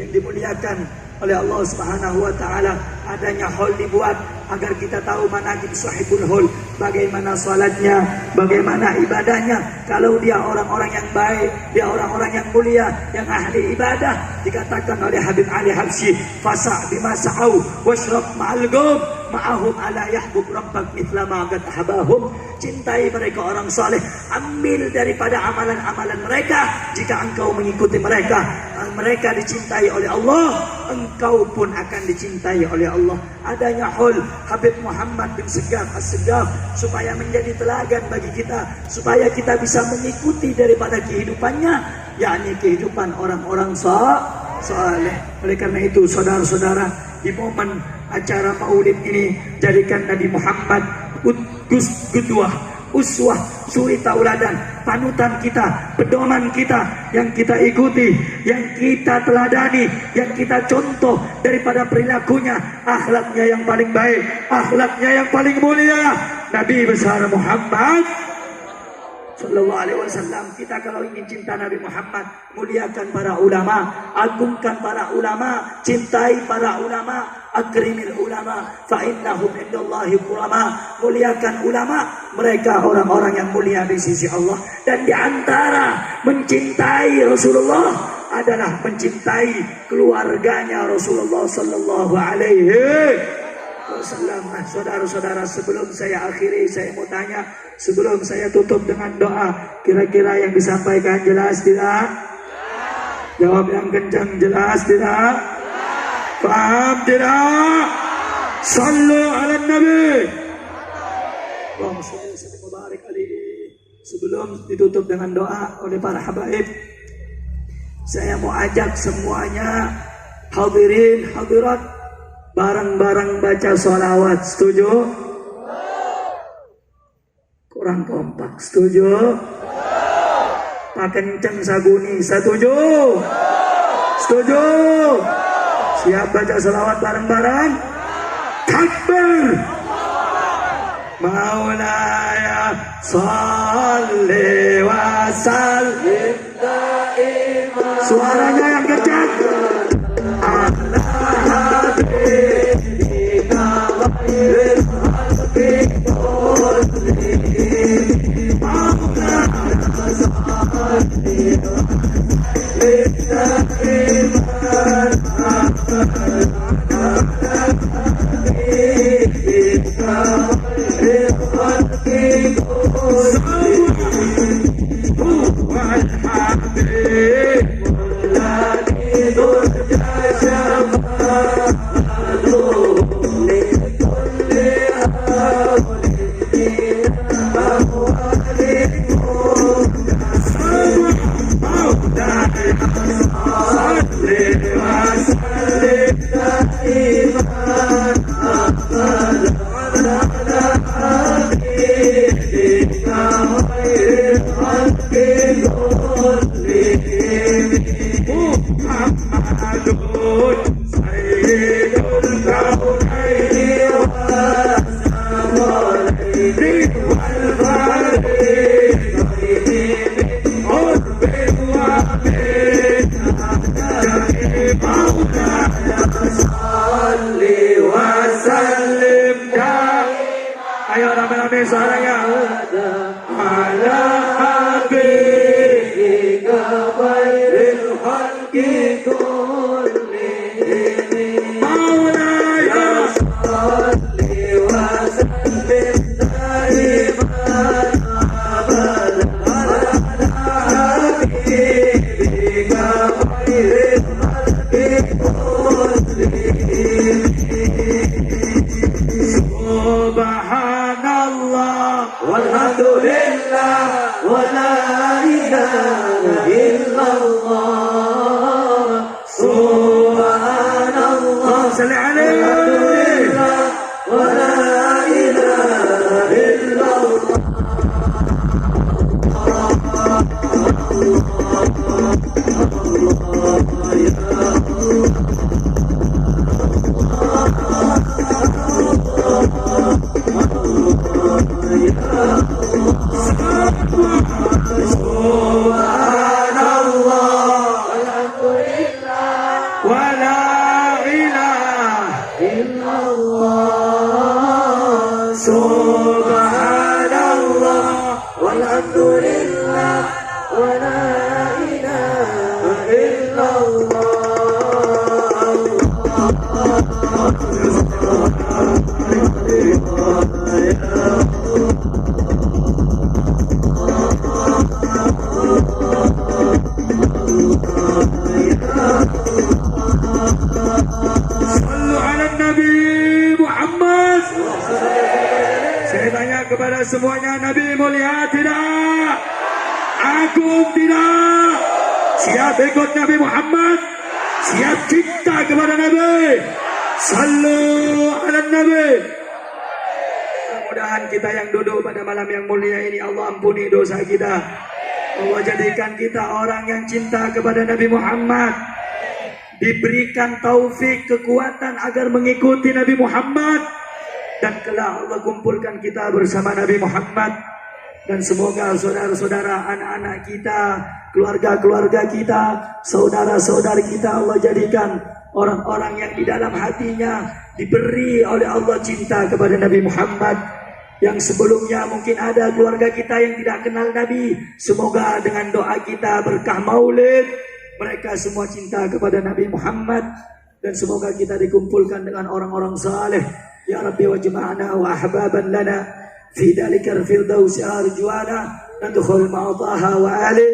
yang dimuliakan oleh Allah Subhanahu wa taala, adanya haul dibuat agar kita tahu manaqib sahibul haul, bagaimana salatnya, bagaimana ibadahnya. Kalau dia orang-orang yang baik, dia orang-orang yang mulia, yang ahli ibadah, dikatakan oleh Habib Ali Habsyi, fasa' bima sa'au washrab ma'al gum ma'ahum ala yahbub rabbak mithla ma qad habahum. Cintai mereka orang saleh, ambil daripada amalan-amalan mereka. Jika engkau mengikuti mereka, mereka dicintai oleh Allah, engkau pun akan dicintai oleh Allah. Adanya haul Habib Muhammad bin Segaf As-Segaf supaya menjadi teladan bagi kita, supaya kita bisa mengikuti daripada kehidupannya, yakni kehidupan orang-orang saleh. Oleh karena itu, saudara-saudara, di momen acara Maulid ini, jadikan Nabi Muhammad qudwah, uswah, suri tauladan, panutan kita, pedoman kita, yang kita ikuti, yang kita teladani, yang kita contoh daripada perilakunya, akhlaknya yang paling baik, akhlaknya yang paling mulia, Nabi besar Muhammad Sallallahu Alaihi Wasallam. Kita kalau ingin cinta Nabi Muhammad, muliakan para ulama, agungkan para ulama, cintai para ulama, akrimil ulama, fa innahum indallahi qurama. Muliakan ulama, mereka orang-orang yang mulia di sisi Allah. Dan di antara mencintai Rasulullah adalah mencintai keluarganya Rasulullah Sallallahu Alaihi wasallam. Saudara-saudara, sebelum saya akhiri, saya mau tanya, sebelum saya tutup dengan doa, kira-kira yang disampaikan jelas tidak? Jawab yang kencang, jelas tidak? Paham tidak? Sallu ala Nabi. Allahumma shalli wa sallim wa barik alaihi. Sebelum ditutup dengan doa oleh para habaib, saya mau ajak semuanya hadirin hadirat bareng-bareng baca sholawat. Setuju? Kurang kompak. Setuju? Pak kenceng saguni. Setuju? Setuju? Siap baca sholawat bareng-bareng? Takbir! Maulaya salli wa sallim da'iman. Suaranya yang kencang. Ala habibika khairil khalqi kullihim. Maulaya salli wa sallim da'iman. Ayo rame-rame suaranya. Ala habibika khairil khalqi kullihim. Maulaya salli wa sallim da'iman abadan ala habibika khairil khalqi kullihim. Subhanallah walhamdulillah wa la ilaha illallah. Subhanallah salli alaihi wa la ilaha illallah. Kepada semuanya, Nabi mulia tidak? Agung tidak? Siap ikut Nabi Muhammad? Siap cinta kepada Nabi? Sallu ala Nabi. Mudah-mudahan kita yang duduk pada malam yang mulia ini, Allah ampuni dosa kita. Allah jadikan kita orang yang cinta kepada Nabi Muhammad. Diberikan taufik, kekuatan agar mengikuti Nabi Muhammad. Dan kelak Allah kumpulkan kita bersama Nabi Muhammad. Dan semoga saudara-saudara, anak-anak kita, keluarga-keluarga kita, saudara-saudari kita, Allah jadikan orang-orang yang di dalam hatinya diberi oleh Allah cinta kepada Nabi Muhammad. Yang sebelumnya mungkin ada keluarga kita yang tidak kenal Nabi. Semoga dengan doa kita berkah maulid, mereka semua cinta kepada Nabi Muhammad. Dan semoga kita dikumpulkan dengan orang-orang saleh يا ربي واجمعنا وأحبابا لنا في ذلك الفردوس أرجوانا ندخل مع طه وآله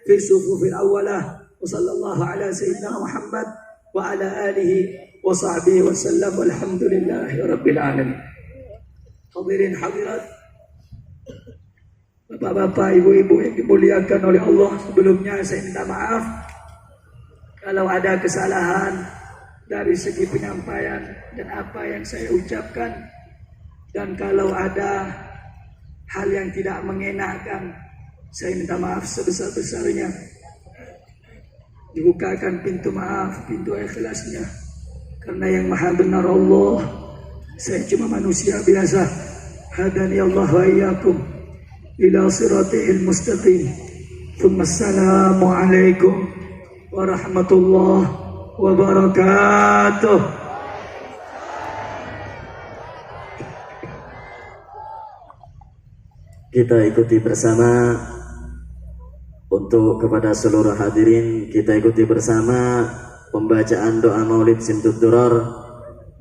في صفوف الأولى وصلى الله على سيدنا محمد وعلى آله وصحبه وسلم والحمد لله رب العالمين. Hadirin hadirat, Bapak-bapak, ibu-ibu yang dimuliakan oleh Allah, sebelumnya saya minta maaf kalau ada kesalahan dari segi penyampaian dan apa yang saya ucapkan, dan kalau ada hal yang tidak mengenakan, saya minta maaf sebesar-besarnya. Dibukakan pintu maaf, pintu ikhlasnya, karena yang maha benar Allah, saya cuma manusia biasa. Hadani Allah wa iyyakum ila siratil mustaqim. Tsumma assalamu alaikum warahmatullahi wabarakatuh. Kita ikuti bersama untuk kepada seluruh hadirin, kita ikuti bersama pembacaan doa Maulid Simtud Durar.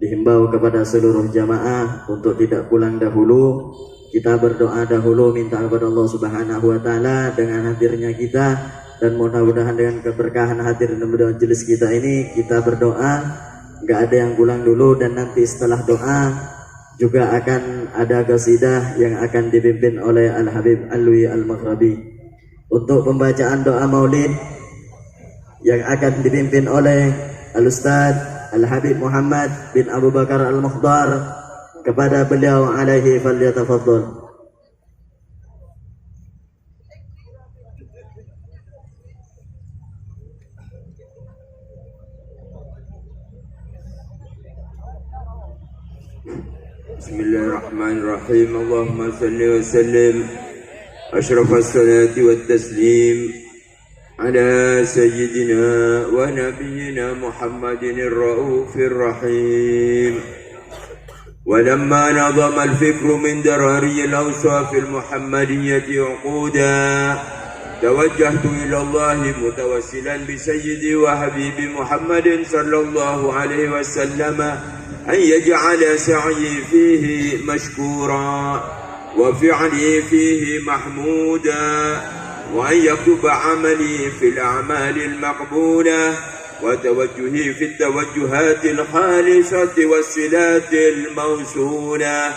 Dihimbau kepada seluruh jamaah untuk tidak pulang dahulu. Kita berdoa dahulu, minta kepada Allah Subhanahu wa taala dengan hadirnya kita, dan mudah-mudahan dengan keberkahan hadir dan majelis kita ini, kita berdoa nggak ada yang pulang dulu, dan nanti setelah doa juga akan ada qasidah yang akan dipimpin oleh Al-Habib Alwi Al-Maghrabi. Untuk pembacaan doa Maulid yang akan dipimpin oleh Al-Ustaz Al-Habib Muhammad bin Abu Bakar Al-Mukhtar, kepada beliau alaihi falyatafaddal. Bismillahirrahmanirrahim. Allahumma salli wa sallim asyrafas salati wat taslim على سيدنا ونبينا محمد الرؤوف الرحيم. ولما نظم الفكر من دراري الأوصاف المحمدية عقودا، توجهت إلى الله متوسلا بسيدي وحبيبي محمد صلى الله عليه وسلم أن يجعل سعيي فيه مشكورا وفعلي فيه محمودا، وأن يكتب عملي في الأعمال المقبولة، وتوجهي في التوجهات الخالصة والصلات الموصولة.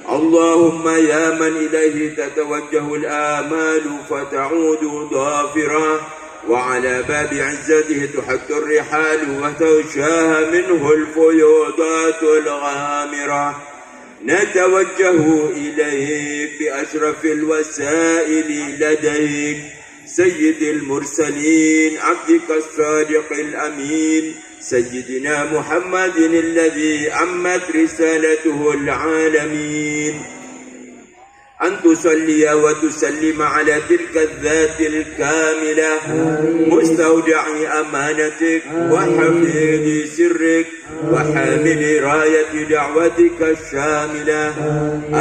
اللهم يا من إليه تتوجه الآمال فتعود ظافرة، وعلى باب عزته تحك الرحال وتغشاها منه الفيوضات الغامرة، نتوجه إليك بأشرف الوسائل لديك، سيد المرسلين عبدك الصادق الأمين سيدنا محمد الذي عمت رسالته العالمين، أن تصلي وتسلم على تلك الذات الكاملة مستودع أمانتك وحفيظ سرك وحامل راية دعوتك الشاملة،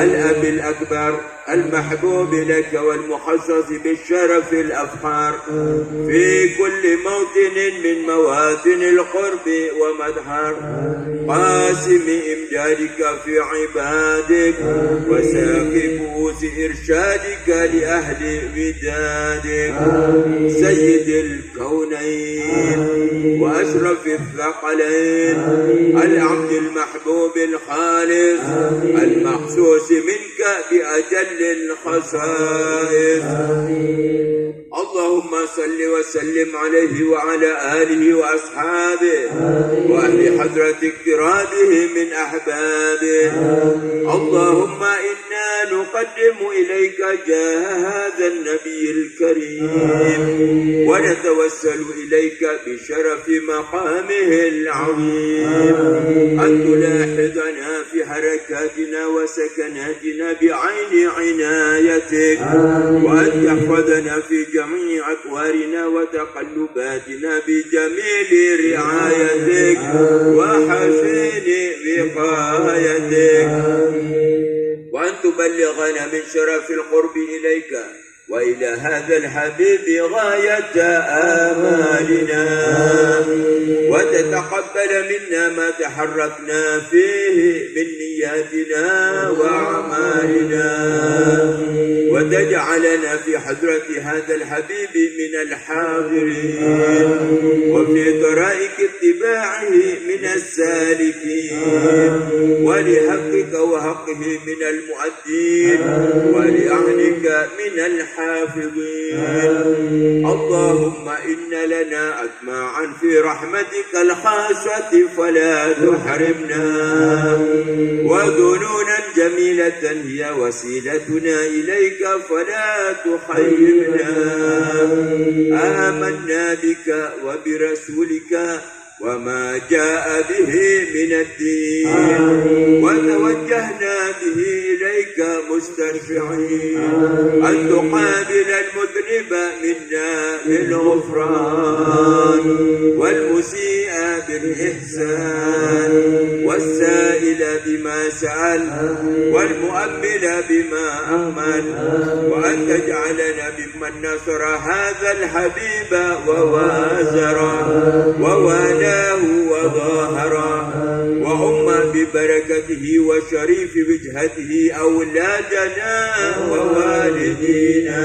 الأب الأكبر المحبوب لك والمخصص بالشرف الأفخار في كل موطن من مواطن القرب ومظهر، قاسم إمدادك في عبادك وساقي كؤوس إرشادك لأهل ودادك، سيد الكونين وأشرف الثقلين، العبد المحبوب الخالص المخصوص منك بأجل الخصائص. اللهم صل وسلم عليه وعلى آله وأصحابه وأهل حضرة اقترابه من أحبابه. اللهم إنا نقدم إليك جاه هذا النبي الكريم، ونتوسل إليك بشرف مقامه العظيم، أن تلاحظنا في حركاتنا وسكناتنا بعين عنايتك، وأن تحفظنا في جميع أطوارنا وتقلباتنا بجميل رعايتك وحسن وقايتك، وأن تبلغنا من شرف القرب إليك وإلى هذا الحبيب غاية آمالنا وتتقبل منا ما تحركنا فيه من نياتنا وأعمالنا وتجعلنا في حضرة هذا الحبيب من الحاضرين وفي طرائق اتباعه من السالكين ولحقك وحقه من المؤدين ولأهلك من الحافظين. اللهم إن لنا أطماعا في رحمتك الخاصة فلا تحرمنا وظنونا جميلة هي وسيلتنا إليك فلا تخيبنا. آمنا بك وبرسولك وما جاء به من الدين وتوجهنا به إليك مستشفعين أن تقابل المذنب منا بالغفران والمسيء بالإحسان والسائل بما سأل والمؤمل بما أمل وأن تجعلنا ممن نصر هذا الحبيب ووازره ووالاه وظاهره وهم ببركته وشريف وجهته أولادنا ووالدينا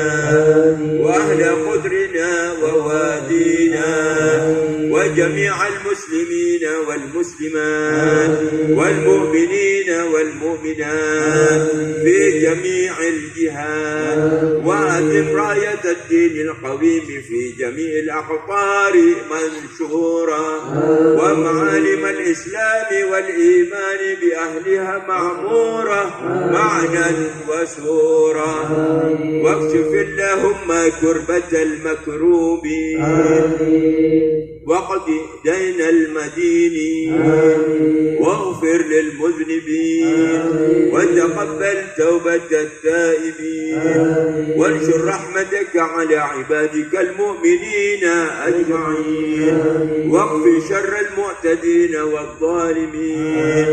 وأهل قدرنا ووادينا وجميع المسلمين والمسلمات والمؤمنين والمؤمنات في جميع الجهات وأتم راية الدين القويم في جميع الأقطار منشورا ومعالم الإسلام والإيمان بأهلها معمورة معنى وسورة واكشف اللهم كربة المكروبين واقض دين المدينين واغفر للمذنبين وتقبل توبة التائبين وانشر رحمتك على عبادك المؤمنين أجمعين واكف شر المعتدين والظالمين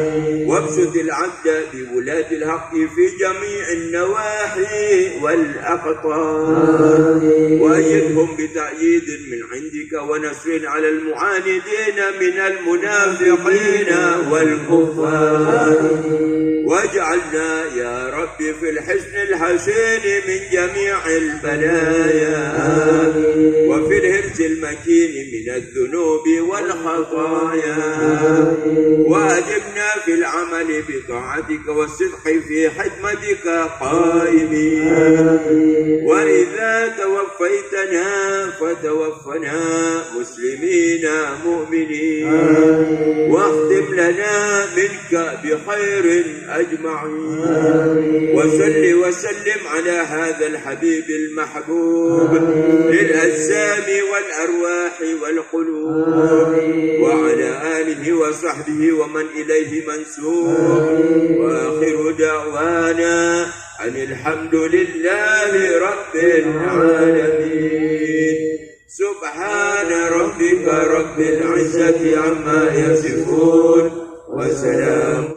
وابسط العدل بولاة الحق في جميع النواحي والأقطار وأيدهم بتأييد من عندك ونصر على المعاندين من المنافقين والكفار واجعلنا يا رب في الحسن الحسين من جميع البلايا وفي الهرس المكين من الذنوب والخطايا وأدمنا في العمل بطاعتك والصدق في خدمتك قائمين وإذا توفيتنا فتوفنا مسلمين مؤمنين واختم لنا منك بخير أجمعين وصل وسلم على هذا الحبيب المحبوب للأجسام والأرواح والقلوب وعلى آله وصحبه ومن إليه منسوب وآخر دعوانا أن الحمد لله رب العالمين. سبحان ربك رب العزة عما يصفون وسلام